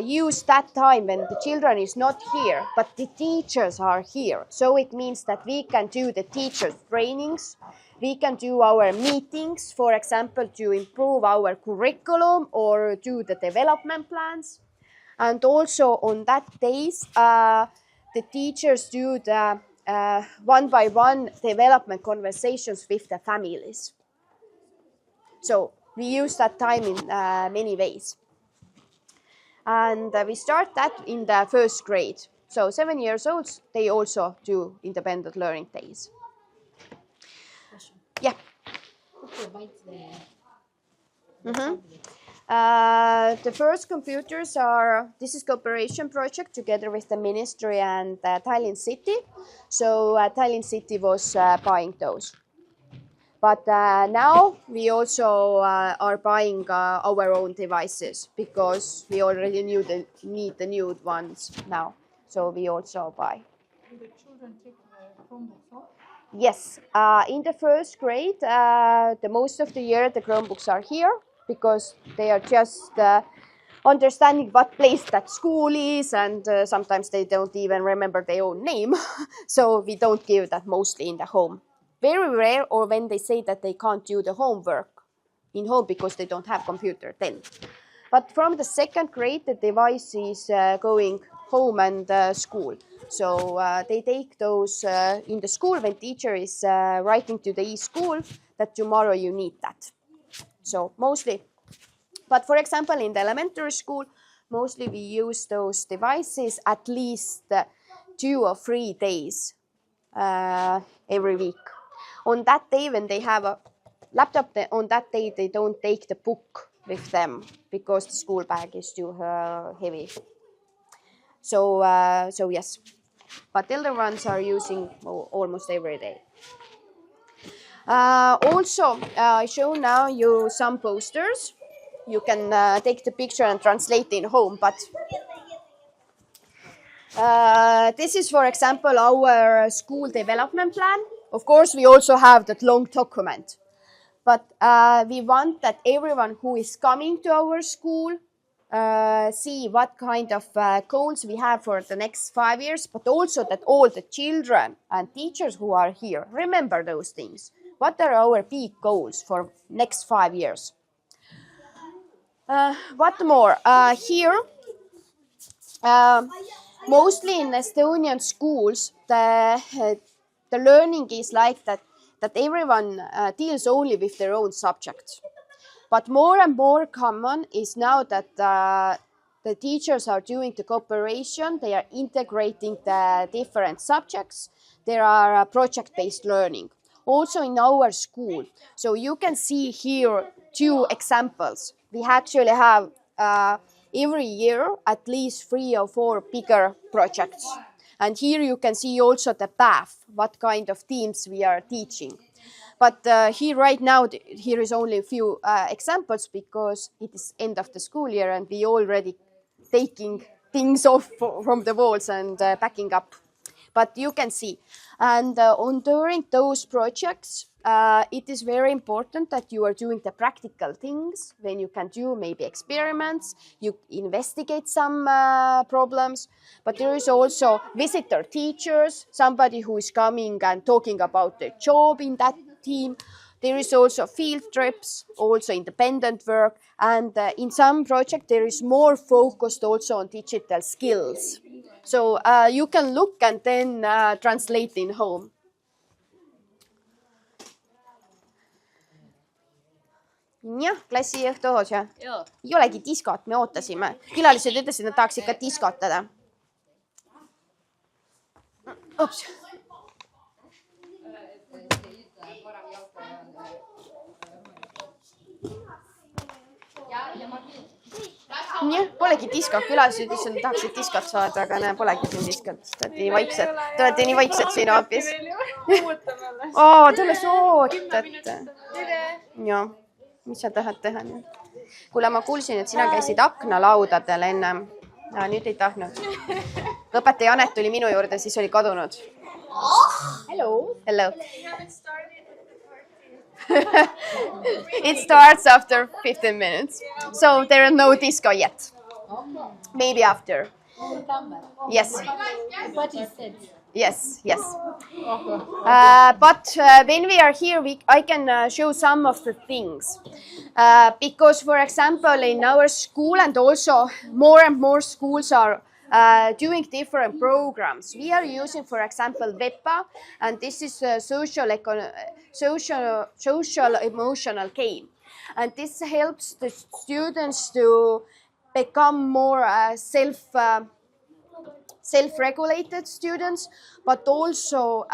use that time when the children is not here, but the teachers are here. So it means that we can do the teachers' trainings, we can do our meetings, for example, to improve our curriculum or do the development plans. And also on that days, the teachers do the one-by-one development conversations with the families. So we use that time in many ways. And we start that in the 1st grade. So 7 years old, they also do independent learning days. Yeah. Who provides the The first computers are, this is cooperation project together with the ministry and Tallinn City. So Tallinn City was buying those. But now we also are buying our own devices because we already need the new ones now. So we also buy. Do the children take the Chromebooks home? Yes, in the 1st grade, the most of the year the Chromebooks are here because they are just understanding what place that school is, and sometimes they don't even remember their own name. So we don't give that mostly in the home. Very rare, or when they say that they can't do the homework in home because they don't have computer then. But from the 2nd grade, the device is going home and school. So they take those in the school when teacher is writing to the e-school that tomorrow you need that. So mostly, but for example, in the elementary school, mostly we use those devices at least 2 or 3 days every week. On that day, when they have a laptop, on that day they don't take the book with them because the school bag is too heavy. So yes, but elder ones are using almost every day. Also, I show now you some posters. You can take the picture and translate in home, but this is, for example, our school development plan. Of course, we also have that long document, but we want that everyone who is coming to our school see what kind of goals we have for the next 5 years, but also that all the children and teachers who are here remember those things. What are our big goals for next 5 years? What more? Here, mostly in Estonian schools, the learning is like that everyone deals only with their own subjects. But more and more common is now that the teachers are doing the cooperation, they are integrating the different subjects. There are project-based learning. Also in our school. So you can see here 2 examples. We actually have every year at least 3 or 4 bigger projects. And here you can see also the path, what kind of themes we are teaching. But here right now, here is only a few examples because it is end of the school year and we already taking things off from the walls and packing up. but you can see. And during those projects, it is very important that you are doing the practical things when you can do maybe experiments, you investigate some problems, but there is also visitor teachers, somebody who is coming and talking about their job in that team. There is also field trips, also independent work, and in some project there is more focused also on digital skills. So you can look and then translate in home. jah, klassiõhtu õhus ja? Ei olegi diskot, me ootasime. Külalised ütlesid, nad tahaksid ka diskotada. Ups. jah, polegi diskot, külalised ütlesid, nad tahaksid diskot saada, aga näe, polegi siin diskot. Te olete nii vaiksed siin hoopis. Tule sootate. Jah. Mis sa tahad teha nüüd? Kuule, ma kuulsin, et sina käisid aknalaudadel ennem. Nüüd ei tahtnud. Õpetaja Janet tuli minu juurde, siis oli kadunud. Hello. Hello. It starts after 15 minutes. So there is no disco yet. Maybe after. Yes. What is said? Yes. But when we are here, I can show some of the things. Because, for example, in our school and also more and more schools are doing different programs. We are using, for example, VEPA, and this is a social emotional game. And this helps the students to become more self-regulated students, but also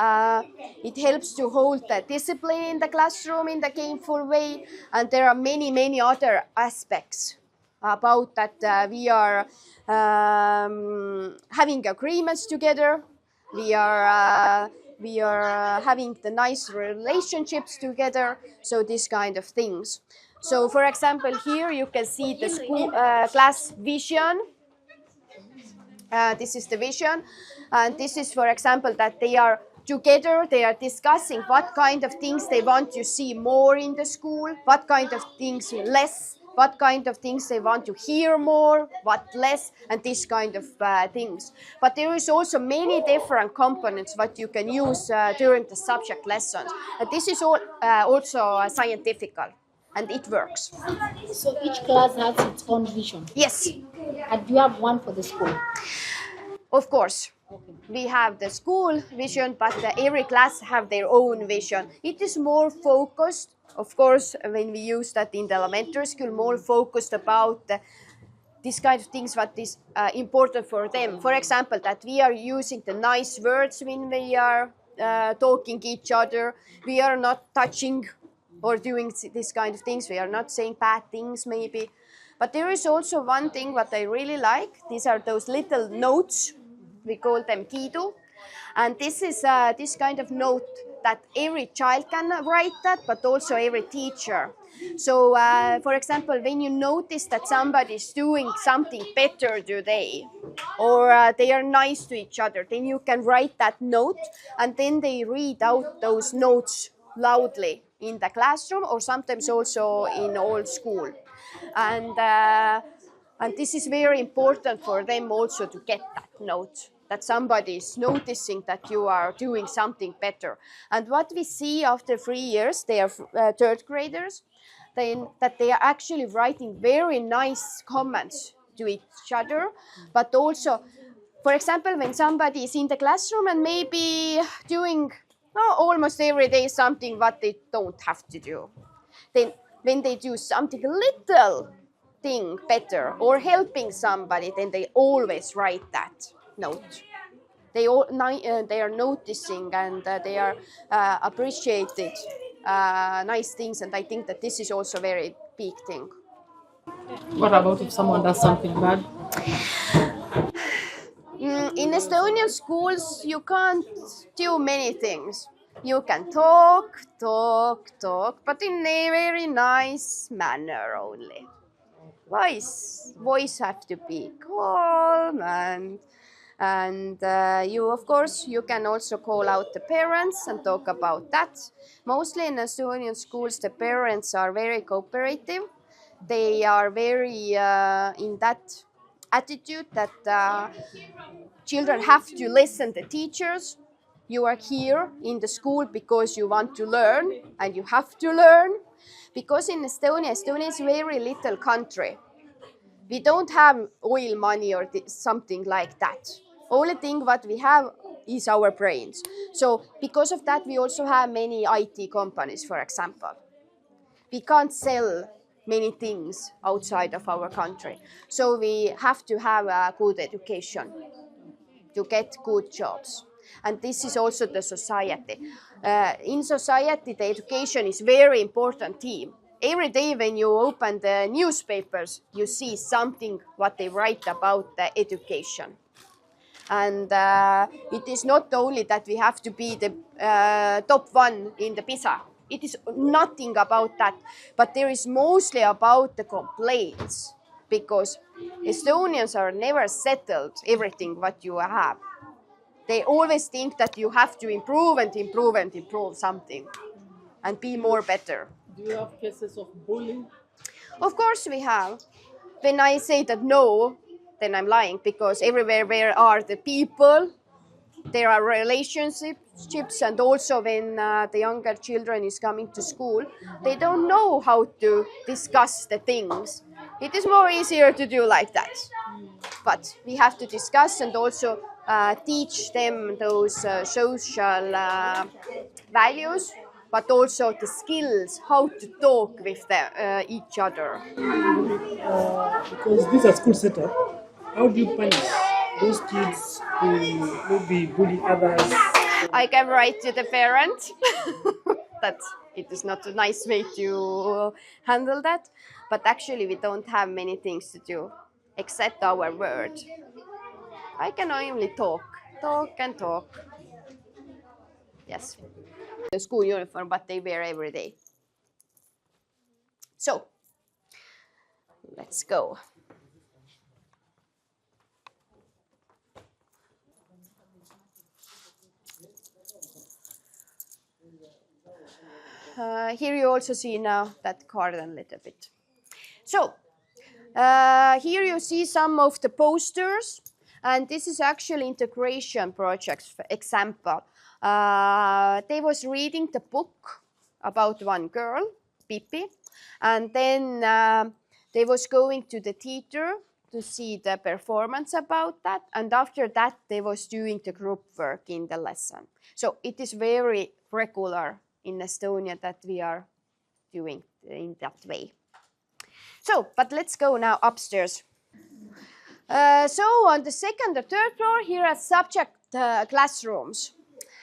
it helps to hold the discipline in the classroom in the gameful way. And there are many, many other aspects about that. We are having agreements together. We are having the nice relationships together. So this kind of things. So, for example, here you can see the school class vision. This is the vision, and this is, for example, that they are together, they are discussing what kind of things they want to see more in the school, what kind of things less, what kind of things they want to hear more, what less, and this kind of things. But there is also many different components what you can use during the subject lessons. And this is all, also scientific, and it works. So each class has its own vision? Yes. And you have one for the school? Of course. Okay. We have the school vision, but every class have their own vision. It is more focused, of course, when we use that in the elementary school, more focused about these kind of things, what is important for them. For example, that we are using the nice words when we are talking each other. We are not touching or doing this kind of things. We are not saying bad things maybe. But there is also one thing what I really like. These are those little notes. We call them kiidu. And this is this kind of note that every child can write that, but also every teacher. So, for example, when you notice that somebody is doing something better today, or they are nice to each other, then you can write that note, and then they read out those notes loudly in the classroom, or sometimes also in all school. And this is very important for them also to get that note, that somebody is noticing that you are doing something better. And what we see after 3 years, they are third graders, that they are actually writing very nice comments to each other. But also, for example, when somebody is in the classroom and maybe doing almost every day something what they don't have to do, then when they do something little thing better or helping somebody, then they always write that note. They are noticing and they are appreciated nice things, and I think that this is also a very big thing. What about if someone does something bad? In Estonian schools, you can't do many things. You can talk, but in a very nice manner only. Voice have to be calm, and And you, of course, you can also call out the parents and talk about that. Mostly in Estonian schools, the parents are very cooperative. They are very in that attitude that children have to listen to teachers. You are here in the school because you want to learn, and you have to learn. Because in Estonia is a very little country. We don't have oil money or something like that. Only thing what we have is our brains. So because of that, we also have many IT companies, for example. We can't sell many things outside of our country. So we have to have a good education to get good jobs. And this is also the society. In society, the education is very important theme. Every day when you open the newspapers, you see something what they write about the education. And it is not only that we have to be the top one in the PISA. It is nothing about that, but there is mostly about the complaints, because Estonians are never settled everything what you have. They always think that you have to improve and improve and improve something and be more better. Do you have cases of bullying? Of course we have. When I say that no, then I'm lying, because everywhere where are the people, there are relationships, and also when the younger children is coming to school, they don't know how to discuss the things. It is more easier to do like that. But we have to discuss and also teach them those social values, but also the skills, how to talk with each other. Because this is a school setup, how do you punish those kids who maybe bully others? I can write to the parent that it is not a nice way to handle that. But actually, we don't have many things to do except our word. I can only talk and talk. Yes. The school uniform, but they wear every day. So, let's go. Here you also see now that garden a little bit. So, here you see some of the posters, and this is actually integration projects, for example. They was reading the book about one girl, Pipi, and then they was going to the theater to see the performance about that, and after that they was doing the group work in the lesson. So it is very regular in Estonia that we are doing in that way. So, but let's go now upstairs. So on the second or third floor, here are subject classrooms.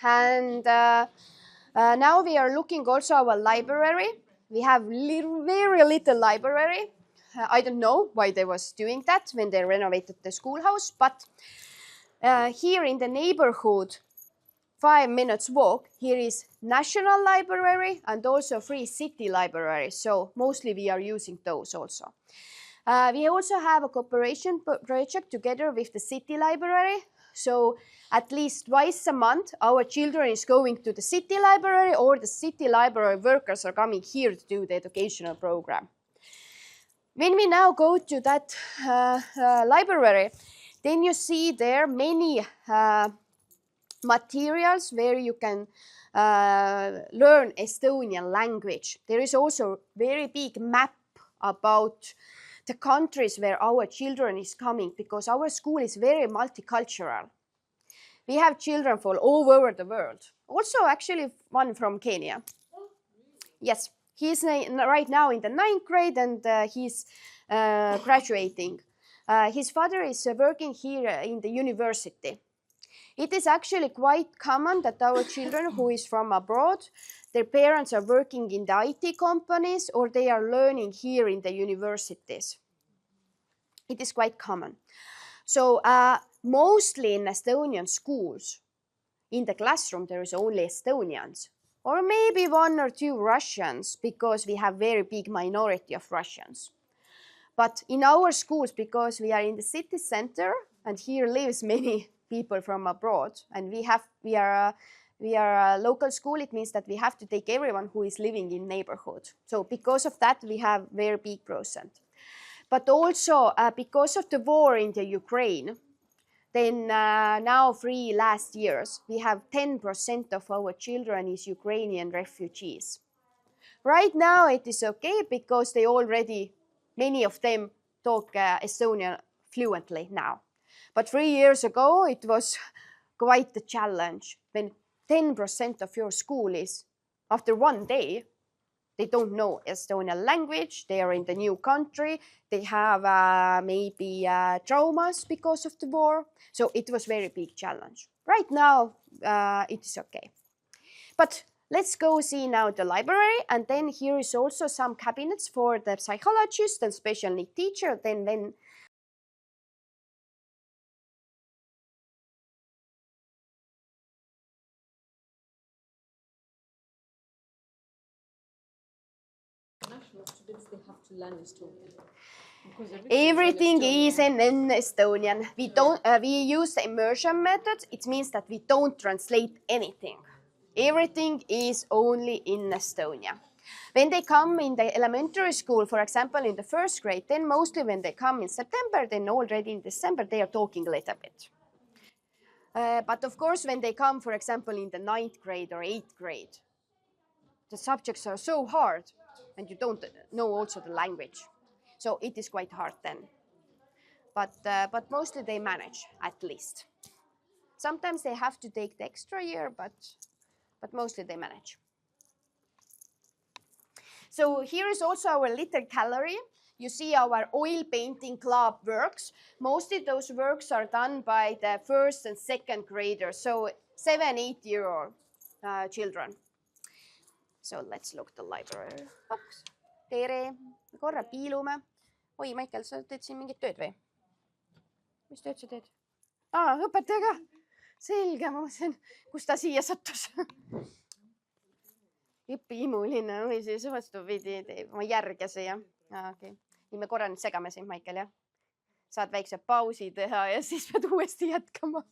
And now we are looking also our library. We have very little library. I don't know why they was doing that when they renovated the schoolhouse, but here in the neighborhood, 5 minutes walk, here is National Library and also Free City Library. So mostly we are using those also. We also have a cooperation project together with the City Library. So at least twice a month, our children is going to the City Library, or the City Library workers are coming here to do the educational program. When we now go to that library, then you see there many materials where you can learn Estonian language. There is also very big map about the countries where our children is coming, because our school is very multicultural. We have children from all over the world. Also actually one from Kenya. Yes, he's right now in the 9th grade, and he's graduating. His father is working here in the university. It is actually quite common that our children who is from abroad, their parents are working in the IT companies, or they are learning here in the universities. It is quite common. So mostly in Estonian schools, in the classroom there is only Estonians, or maybe 1 or 2 Russians, because we have very big minority of Russians. But in our schools, because we are in the city center and here lives many people from abroad, and we are a local school. It means that we have to take everyone who is living in neighborhood. So because of that, we have very big percent. But also because of the war in the Ukraine, then now 3 last years, we have 10% of our children is Ukrainian refugees. Right now it is okay because they already, many of them talk Estonian fluently now. But 3 years ago, it was quite a challenge when 10% of your school is, after one day, they don't know Estonian language, they are in the new country, they have maybe traumas because of the war. So it was very big challenge. Right now, it is okay. But let's go see now the library, and then here is also some cabinets for the psychologist and special need teacher. Then when National students, they have to learn Estonian. everything is in Estonian. We use the immersion method. It means that we don't translate anything. Everything is only in Estonia. When they come in the elementary school, for example, in the first grade, then mostly when they come in September, then already in December, they are talking a little bit. But of course, when they come, for example, in the 9th grade or 8th grade, the subjects are so hard and you don't know also the language. So it is quite hard then. But mostly they manage, at least. Sometimes they have to take the extra year, but mostly they manage. So here is also our little gallery. You see our oil painting club works. Mostly those works are done by the 1st and 2nd graders, so 7-8-year-old children. So let's look the library. Ops. Tere, korra piilume. Oi, Maicel, sa teed siin mingit tööd või? Mis tööd sa teed? Õpetaja ka. Selge, ma mõtlesin, kus ta siia sattus. Õpihimuline või siis vastupidi teeb oma järge siia. Okay. Nii me korra nüüd segame sind, Maicel, jah? Saad väikse pausi teha ja siis pead uuesti jätkama.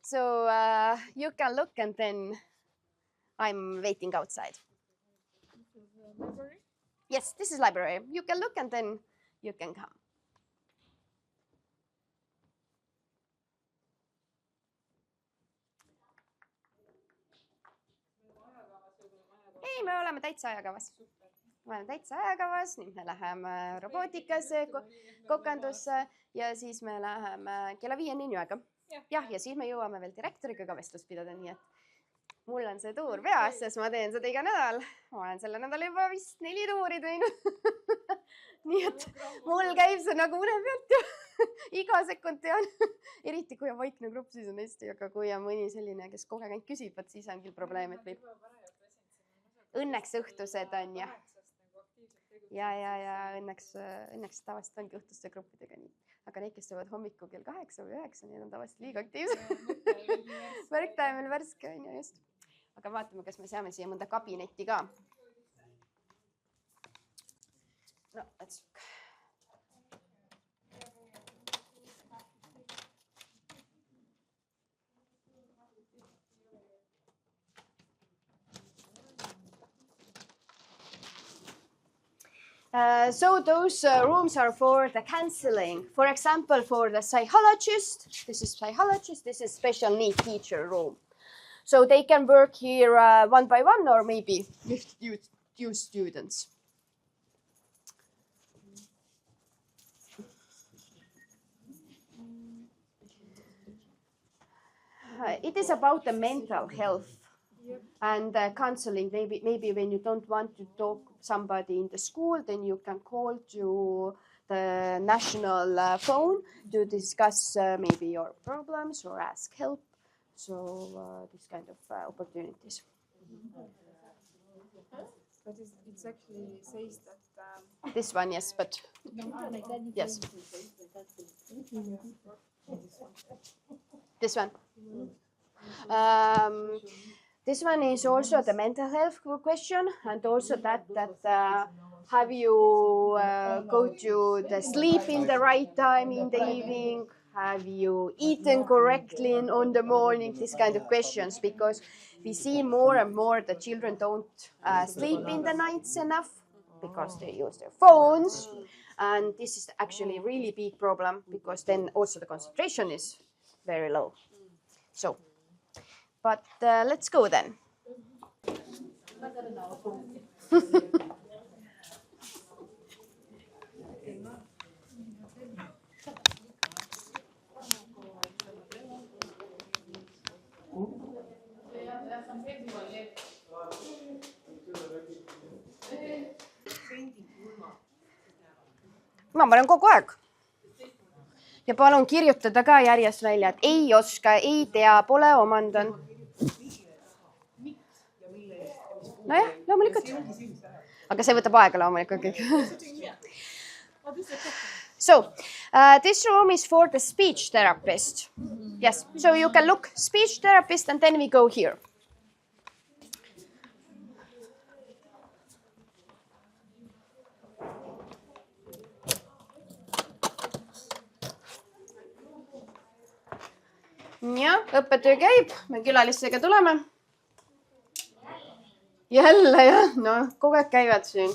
So you can look and then I'm waiting outside. Library? Yes, this is library. You can look and then you can come. Ei, me oleme täitsa ajakavas. Me oleme täitsa ajakavas, nüüd me läheme robotikasse, kokandusse ja siis me läheme kella 5-ni aega. Jah, ja siis me jõuame veel direktoriga ka vestlust pidada, nii et mul on see tuur peas, sest ma teen seda iga nädal. Ma olen selle nädala juba vist 4 tuuri teinud. Nii et mul käib see nagu une pealt ja iga sekund tean. Eriti kui on vaikne grupp, siis on hästi, aga kui on mõni selline, kes kogu aeg küsib, siis on küll probleem, et võib. Õnneks õhtused on ja. Ja õnneks tavaliselt ongi õhtuste gruppidega nii. Aga need, kes teevad hommiku kell 8 või 9, need on tavaliselt liiga aktiivsed. Värktaja meil värske on ja just. Aga vaatame, kas me saame siia mõnda kabinetti ka. No, let's look. So those rooms are for the counseling. For example, for the psychologist, this is special need teacher room. So they can work here one by one or maybe with few students. It is about the mental health. And counseling, maybe when you don't want to talk somebody in the school, then you can call to the national phone to discuss maybe your problems or ask help. So this kind of opportunities. But it actually says that... This one, yes, but... Yes. This one. This one is also the mental health question, and also that have you go to the sleep in the right time in the evening? have you eaten correctly on the morning, these kind of questions, because we see more and more that children don't sleep in the nights enough because they use their phones. And this is actually a really big problem because then also the concentration is very low. So, but let's go then. Ma panen kogu aeg. Ja palun kirjutada ka järjest välja, et ei oska, ei tea, pole omandanud. Nojah, loomulikult. Aga see võtab aega loomulikult kõik. So, this room is for the speech therapist. Yes, so you can look speech therapist and then we go here. Ja, õppetöö käib, me külalistega tuleme. Jälle jah, no kogu aeg käivad siin.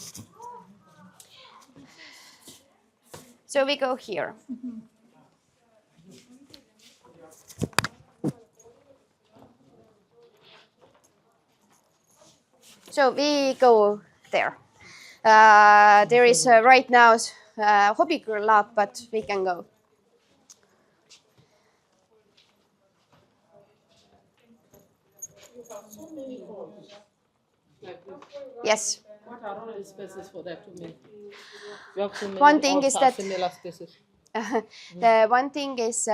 So we go here. So we go there. There is right now hobby girl lab, but we can go. Yes. What are all the spaces for that to make? One thing is that the one thing is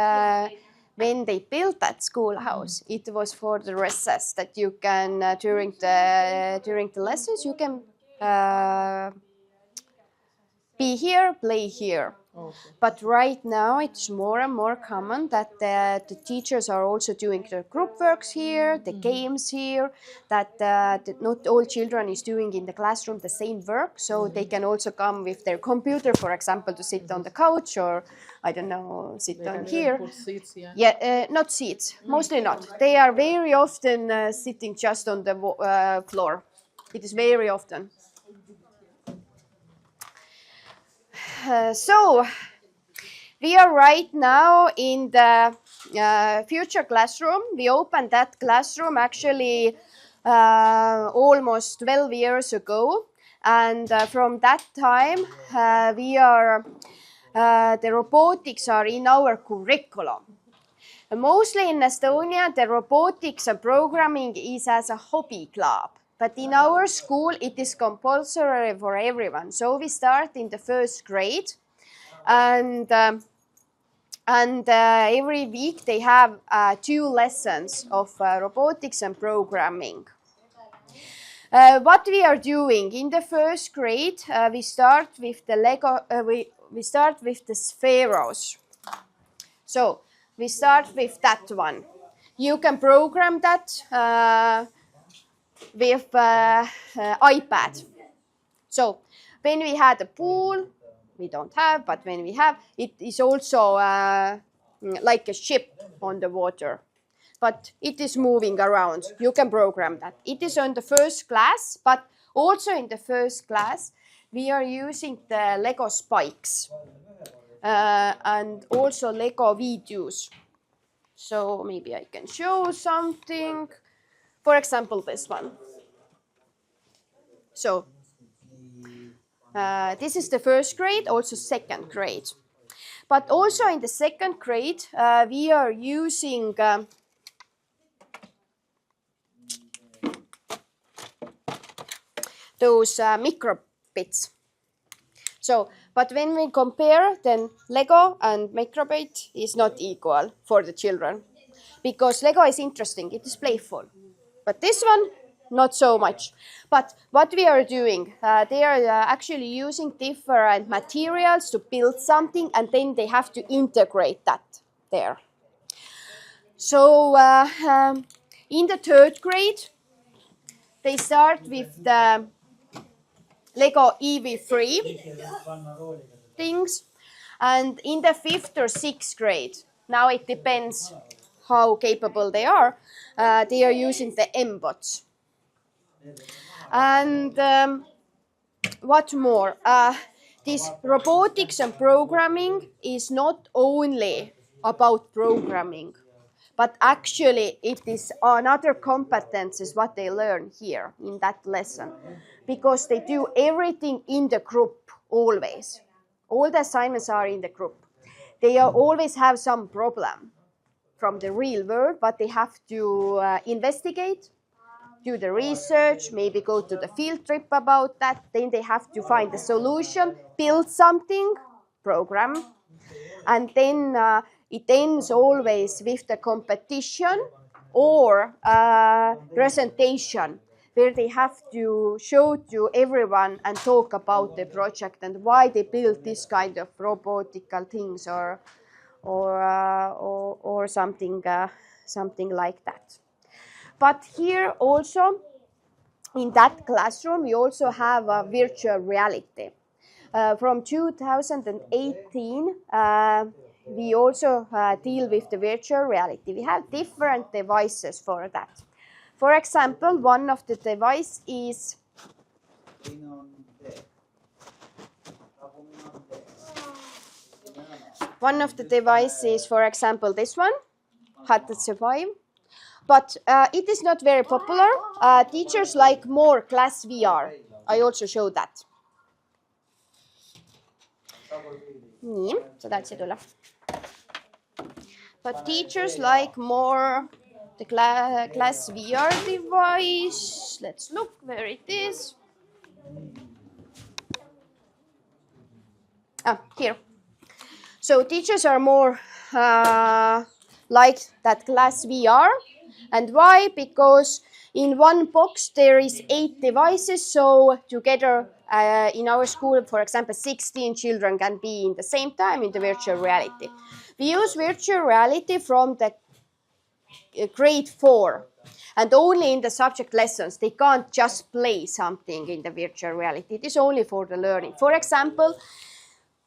when they built that schoolhouse, it was for the recess that you can during the lessons you can be here, play here. Okay. But right now it's more and more common that the teachers are also doing their group works here, the games here, that not all children is doing in the classroom the same work, so they can also come with their computer, for example, to sit on the couch or, I don't know, sit on here. Put seats, yeah? Yeah, not seats, mostly not. They are very often sitting just on the floor. It is very often. So, we are right now in the future classroom. We opened that classroom actually almost 12 years ago. And from that time, the robotics are in our curriculum. Mostly in Estonia, the robotics and programming is as a hobby club. But in our school, it is compulsory for everyone. So we start in the first grade, and every week they have 2 lessons of robotics and programming. What we are doing in the first grade, we start with the Lego. We start with the spheros. So we start with that one. You can program that. With iPad. So when we had a pool, we don't have, but when we have, it is also like a ship on the water. But it is moving around. You can program that. It is on the first class, but also in the first class, we are using the Lego spikes and also Lego videos. So maybe I can show something. For example, this one. So, this is the first grade, also second grade. But also in the second grade, we are using those microbits. So, but when we compare, then Lego and microbit is not equal for the children. Because Lego is interesting, it is playful. But this one, not so much. But what we are doing, they are actually using different materials to build something, and then they have to integrate that there. So in the third grade, they start with the Lego EV3 things. And in the 5th or 6th grade, now it depends how capable they are using the M-bots. And what more? This robotics and programming is not only about programming, but actually it is another competences what they learn here in that lesson, because they do everything in the group always. All the assignments are in the group. They always have some problem from the real world, but they have to investigate, do the research, maybe go to the field trip about that. Then they have to find the solution, build something, program. And then it ends always with the competition or presentation, where they have to show to everyone and talk about the project and why they built this kind of robotical things or something like that. But here also, in that classroom, we also have a virtual reality. From 2018, we also deal with the virtual reality. We have different devices for that. For example, one of the devices is for example, this one, HTC Vive. But it is not very popular. Teachers like more class VR. I also show that. Nii, sa tahtsid tulla. But teachers like more the class VR device. Let's look where it is. Here. So teachers are more like that class VR. And why? Because in one box there is 8 devices. So together in our school, for example, 16 children can be in the same time in the virtual reality. We use virtual reality from the grade 4, and only in the subject lessons. They can't just play something in the virtual reality. It is only for the learning. For example,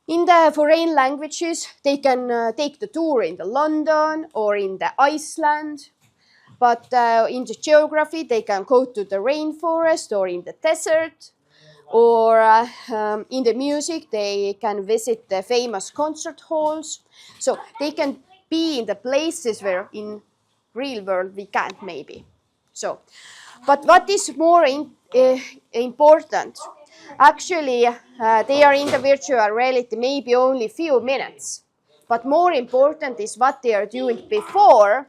in the foreign languages, they can take the tour in the London or in the Iceland. But in the geography, they can go to the rainforest or in the desert. Or in the music, they can visit the famous concert halls. So they can be in the places where in real world we can't maybe. So, but what is more important? Actually, they are in the virtual reality maybe only few minutes. But more important is what they are doing before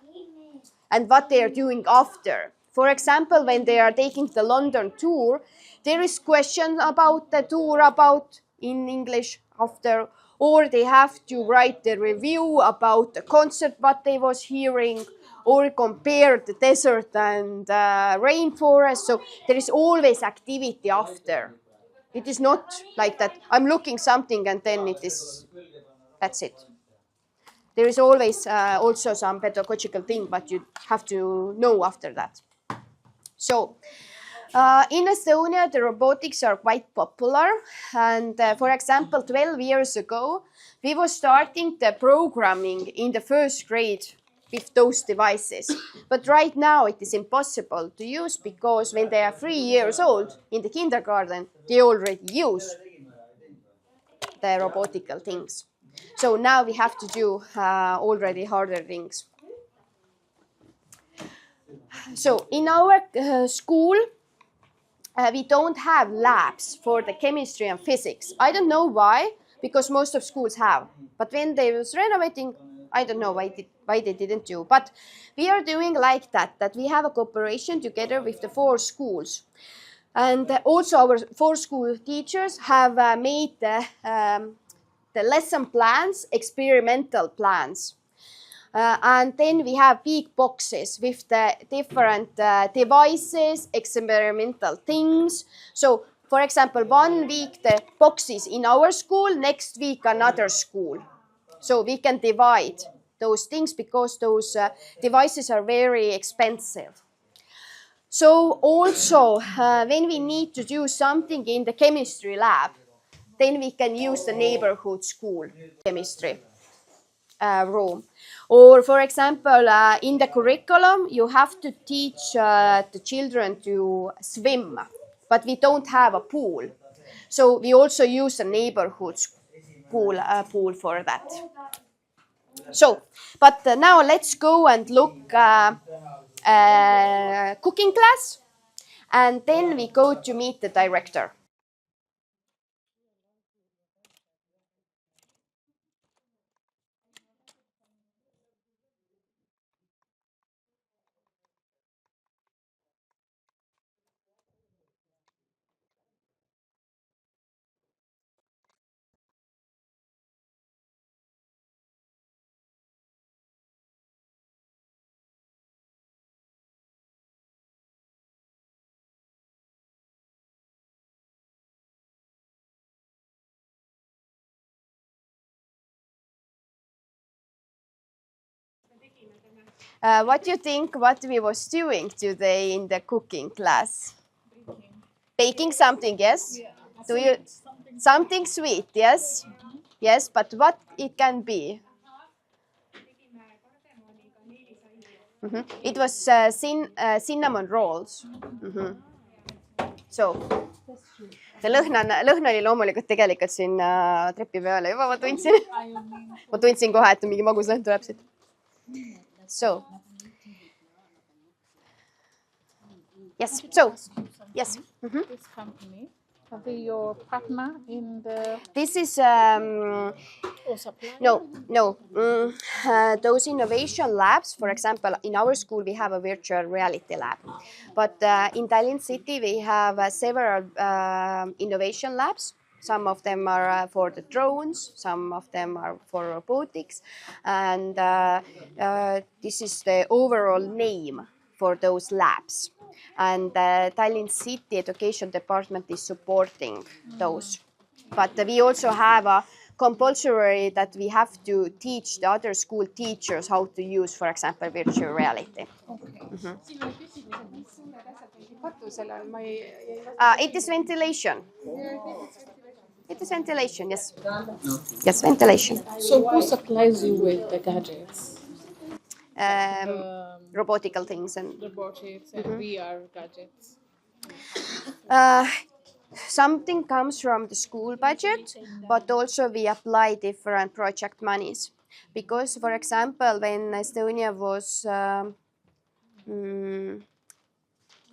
and what they are doing after. For example, when they are taking the London tour, there is question about the tour about in English after, or they have to write the review about the concert what they was hearing, or compare the desert and rainforest. So there is always activity after. It is not like that I'm looking something and then that's it. There is always also some pedagogical thing, but you have to know after that. So in Estonia, the robotics are quite popular. And for example, 12 years ago, we were starting the programming in the first grade with those devices. But right now it is impossible to use because when they are 3 years old in the kindergarten, they already use the robotical things. So now we have to do already harder things. So in our school, we don't have labs for the chemistry and physics. I don't know why, because most of schools have. But when they was renovating, I don't know why they didn't do. But we are doing like that we have a cooperation together with the 4 schools. And also our 4 school teachers have made the lesson plans, experimental plans. And then we have big boxes with the different devices, experimental things. So, for example, 1 week the boxes in our school, next week another school. So we can divide those things because those devices are very expensive. So also, when we need to do something in the chemistry lab, then we can use the neighborhood school chemistry. room. Or for example, in the curriculum, you have to teach the children to swim, but we don't have a pool. So we also use a neighborhood pool for that. So, but now let's go and look cooking class, and then we go to meet the director. What do you think what we was doing today in the cooking class? Baking something, yes? Yeah. Do you something sweet, yes? Yes, but what it can be? It was cinnamon rolls. So see, lõhn oli loomulikult tegelikult siin trepi peal juba, ma tundsin kohe, et mingi magus lõhn tuleb siit. So yes, yes. This company, are they your partner in the This is or supplier? no. Those innovation labs, for example, in our school we have a virtual reality lab, but in Tallinn city we have several innovation labs. Some of them are for the drones, some of them are for robotics, and this is the overall name for those labs. And Tallinn City Education Department is supporting those. But we also have a compulsory that we have to teach the other school teachers how to use, for example, virtual reality. It is ventilation. It is ventilation, yes. Yes, ventilation. So who supplies you with the gadgets? Robotical things and Robotics and VR gadgets. something comes from the school budget, but also we apply different project monies. Because, for example, when Estonia was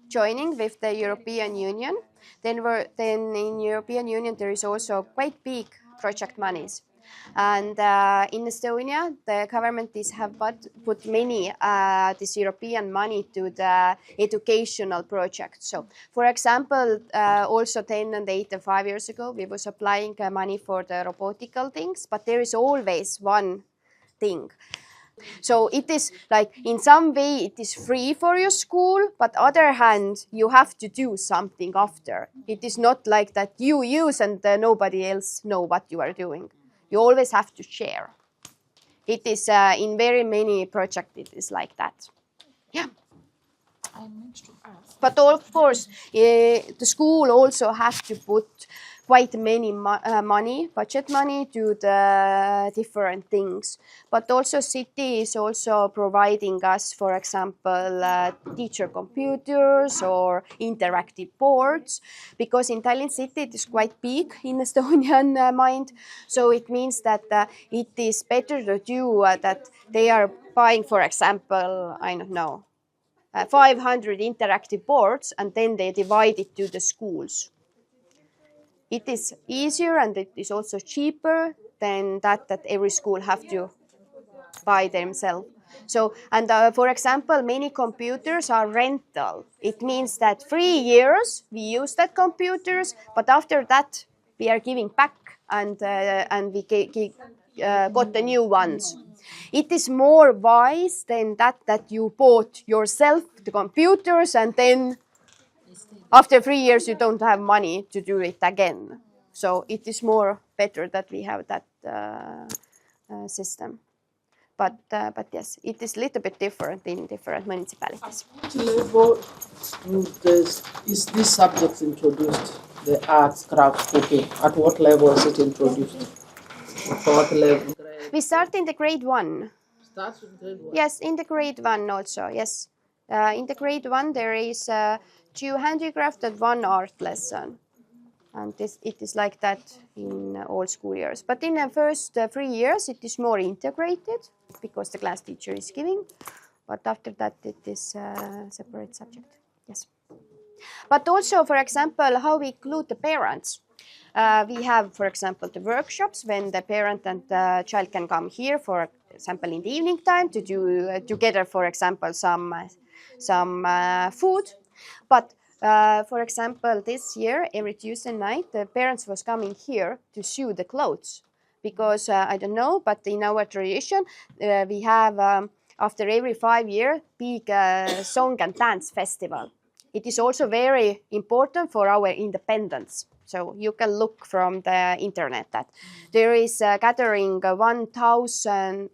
joining with the European Union, then in European Union there is also quite big project monies. And in Estonia, the government have put many this European money to the educational projects. So, for example, also 10 and 8 and 5 years ago, we was applying money for the robotical things, but there is always one thing. So it is like in some way it is free for your school, but other hand you have to do something after. It is not like that you use and nobody else know what you are doing. You always have to share. It is in very many projects it is like that. Yeah. I meant to ask. But of course, the school also has to put quite many budget money to the different things. But also city is also providing us, for example, teacher computers or interactive boards, because in Tallinn city it is quite big in Estonian mind. So it means that it is better to do that they are buying, for example, I don't know, 500 interactive boards, and then they divide it to the schools. It is easier and it is also cheaper than that every school have to buy themselves. So, and for example, many computers are rental. It means that 3 years we use that computers, but after that we are giving back and we got the new ones. It is more wise than that you bought yourself the computers and then after 3 years you don't have money to do it again. So it is more better that we have that system. But yes, it is a little bit different in different municipalities. At what level is this subject introduced? The arts, crafts, cooking. At what level is it introduced? At what level? We start in the grade 1. Starts with grade 1? Yes, in the grade 1 also, yes. In the grade 1 there is 2 handicraft and 1 art lesson. And it is like that in all school years. But in the first 3 years it is more integrated because the class teacher is giving. But after that it is a separate subject, yes. But also, for example, how we include the parents. We have, for example, the workshops when the parent and the child can come here, for example, in the evening time to do together, for example, some food. But for example, this year, every Tuesday night, the parents was coming here to sew the clothes. Because, I don't know, but in our tradition, we have, after every 5 years, big song and dance festival. It is also very important for our independence. So you can look from the internet that there is a gathering 100,000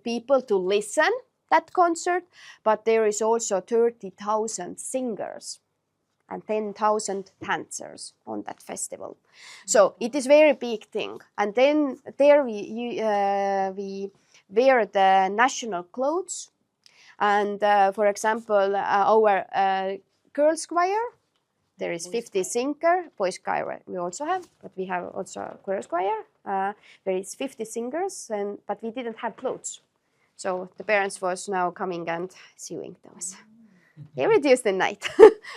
people to listen that concert, but there is also 30,000 singers and 10,000 dancers on that festival. So it is very big thing. And then there we wear the national clothes. And for example, our girls' choir, there is 50 singers. Boys' choir we also have, but we have also a girls' choir. There is 50 singers, but we didn't have clothes. So the parents was now coming and sewing those. Every Tuesday night.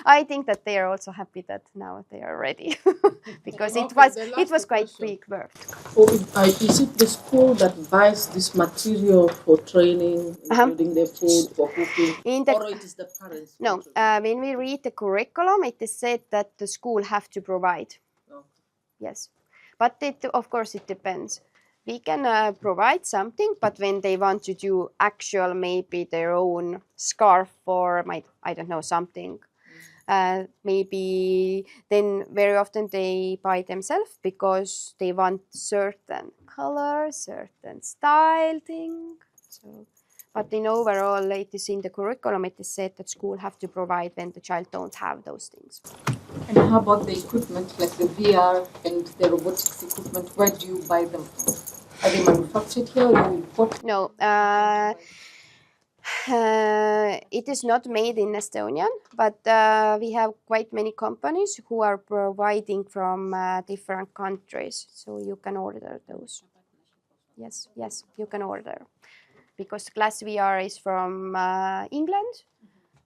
I think that they are also happy that now they are ready because it was quite big work. Is it the school that buys this material for training, including the food for cooking, or it is the parents? No, when we read the curriculum, it is said that the school have to provide. Okay. Yes, but of course it depends. We can provide something, but when they want to do actual, maybe their own scarf or I don't know, something, maybe then very often they buy themselves because they want certain color, certain style thing. So, but in overall, it is in the curriculum, it is said that school have to provide when the child don't have those things. And how about the equipment, like the VR and the robotics equipment? Where do you buy them from? Are they manufactured here or do you import? No, it is not made in Estonia, but we have quite many companies who are providing from different countries. So you can order those. Yes, you can order. Because class VR is from England.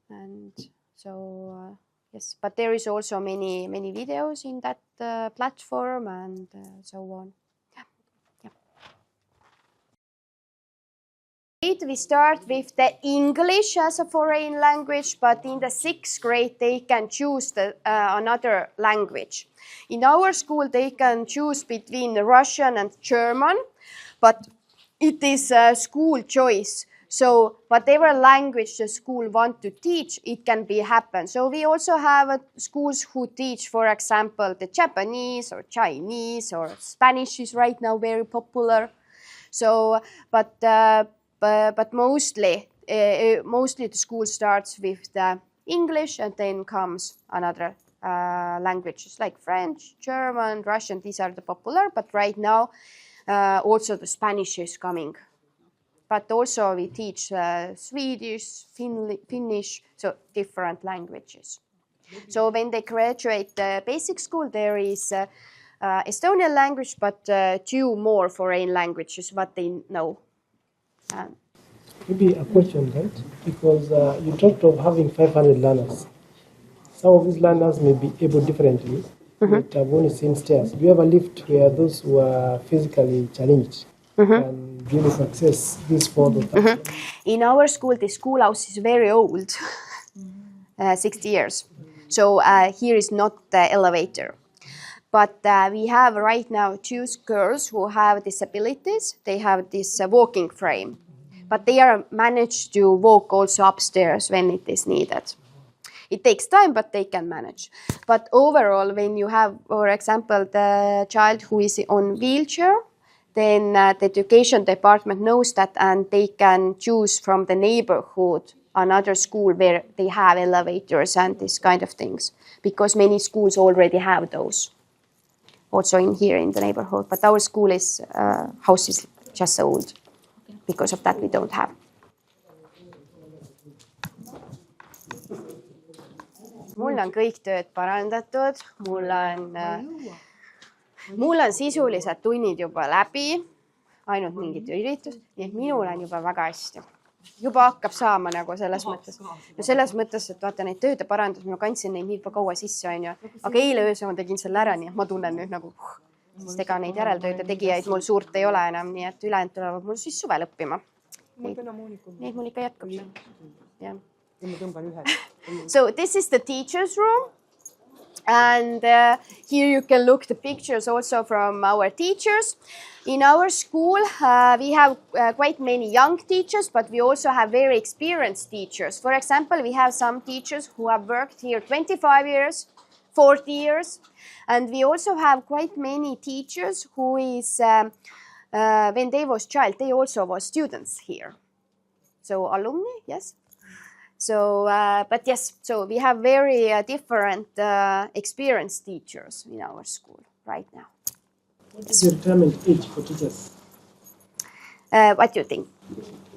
And so, yes, but there is also many videos in that platform and so on. We start with the English as a foreign language, but in the 6th grade they can choose another language. In our school they can choose between Russian and German, but it is a school choice. So whatever language the school want to teach, it can be happen. So we also have schools who teach, for example, the Japanese or Chinese or Spanish is right now very popular. So, but mostly the school starts with the English and then comes another languages like French, German, Russian. These are the popular, but right now also the Spanish is coming. But also we teach Swedish, Finnish, so different languages. So when they graduate the basic school, there is Estonian language, but 2 more foreign languages, what they know. Maybe a question, right? Because you talked of having 500 learners. Some of these learners may be able differently, but I've only seen stairs. Do you have a lift where those who are physically challenged can really access this form of In our school, the schoolhouse is very old, 60 years. So here is not the elevator. But we have right now 2 girls who have disabilities. They have this walking frame. But they are managed to walk also upstairs when it is needed. It takes time, but they can manage. But overall, when you have, for example, the child who is on wheelchair, then the education department knows that and they can choose from the neighborhood another school where they have elevators and this kind of things. Because many schools already have those. also in here in the neighborhood. But our school is house is just so old. Because of that, we don't have. Mul on kõik tööd parandatud, mul on sisulised tunnid juba läbi, ainult mingid üritused, nii et minul on juba väga hästi. Juba hakkab saama nagu selles mõttes. No selles mõttes, et vaata neid tööde parandus, ma kandsin neid nii kaua sisse, on ju. Aga eile öösel ma tegin selle ära, nii et ma tunnen nüüd nagu, sest ega neid järeltööde tegijaid mul suurt ei ole enam, nii et ülejäänud tulevad mul siis suvel õppima. Neid mul ikka jätkab. Jah. So this is the teacher's room. And here you can look the pictures also from our teachers. In our school, we have quite many young teachers, but we also have very experienced teachers. For example, we have some teachers who have worked here 25 years, 40 years. And we also have quite many teachers who is, when they was child, they also was students here. So alumni, yes. So, but yes, so we have very different experienced teachers in our school right now. What is the retirement age for teachers? What do you think?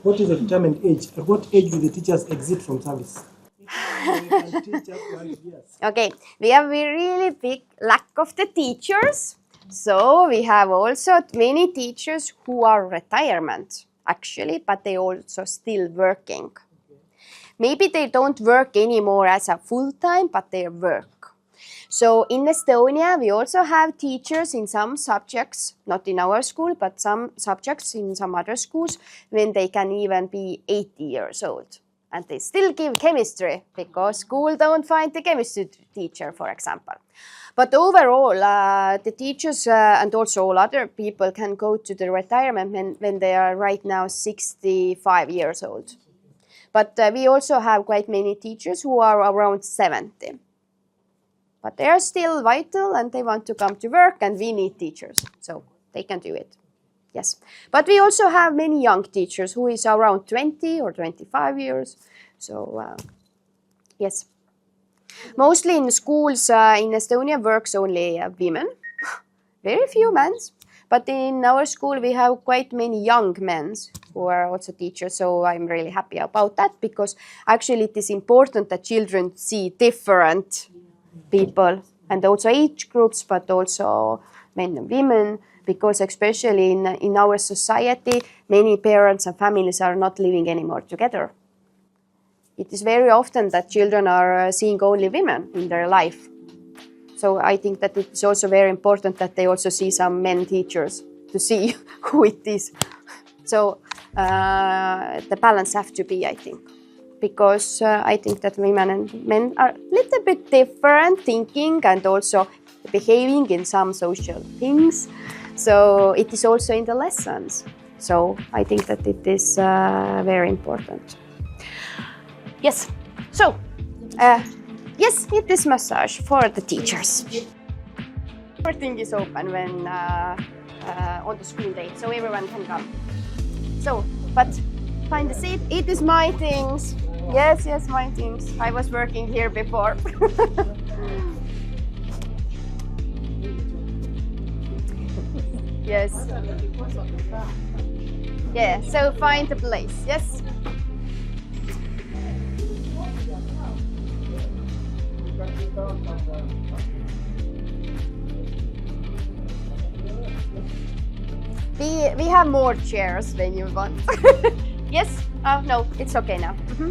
What is the retirement age? At what age will the teachers exit from service? Okay, we have a really big lack of the teachers. So we have also many teachers who are retirement actually, but they also still working. Maybe they don't work anymore as a full-time, but they work. So in Estonia, we also have teachers in some subjects, not in our school, but some subjects in some other schools, when they can even be 80 years old. And they still give chemistry, because school don't find the chemistry teacher, for example. But overall, the teachers and also all other people can go to the retirement when they are right now 65 years old. But we also have quite many teachers who are around 70. But they are still vital and they want to come to work, and we need teachers, so they can do it. Yes. But we also have many young teachers who is around 20 or 25 years. So, yes. Mostly in schools in Estonia works only women, very few men. But in our school, we have quite many young men who are also teachers. So I'm really happy about that, because actually it is important that children see different people and also age groups, but also men and women, because especially in our society, many parents and families are not living anymore together. It is very often that children are seeing only women in their life. So I think that it's also very important that they also see some men teachers to see who it is. So the balance has to be, I think, because I think that women and men are a little bit different thinking and also behaving in some social things. So it is also in the lessons. So I think that it is very important. Yes. So. Yes, it is massage for the teachers. Everything is open when on the school day, so everyone can come. So, but find a seat. It is my things. Yes, my things. I was working here before. Yes. Yeah. So find the place. Yes. We have more chairs when you want. Yes? No, it's okay now. Mm-hmm.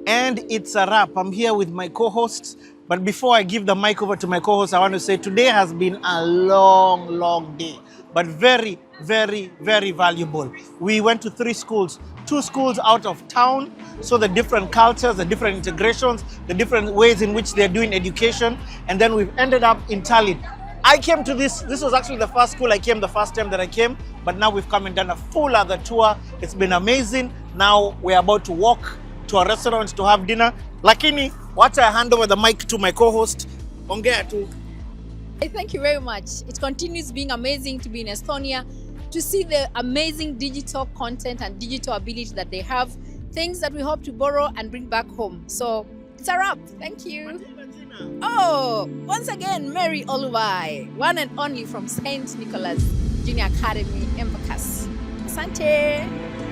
And it's a wrap. I'm here with my co-hosts. But before I give the mic over to my co-host, I want to say today has been a long day, but very, very, very valuable. We went to 3 schools, 2 schools out of town, so the different cultures, the different integrations, the different ways in which they're doing education, and then we've ended up in Tallinn. I came to this was actually the first school I came, the first time that I came, but now we've come and done a full other tour. It's been amazing. Now we're about to walk to a restaurant to have dinner. Lakini, watch I hand over the mic to my co-host. Ongea tu. Thank you very much. It continues being amazing to be in Estonia. to see the amazing digital content and digital ability that they have, things that we hope to borrow and bring back home. So it's a wrap. Thank you. Oh, once again, Mary Oluwai, one and only from St. Nicholas Junior Academy, Embakasi. Asante.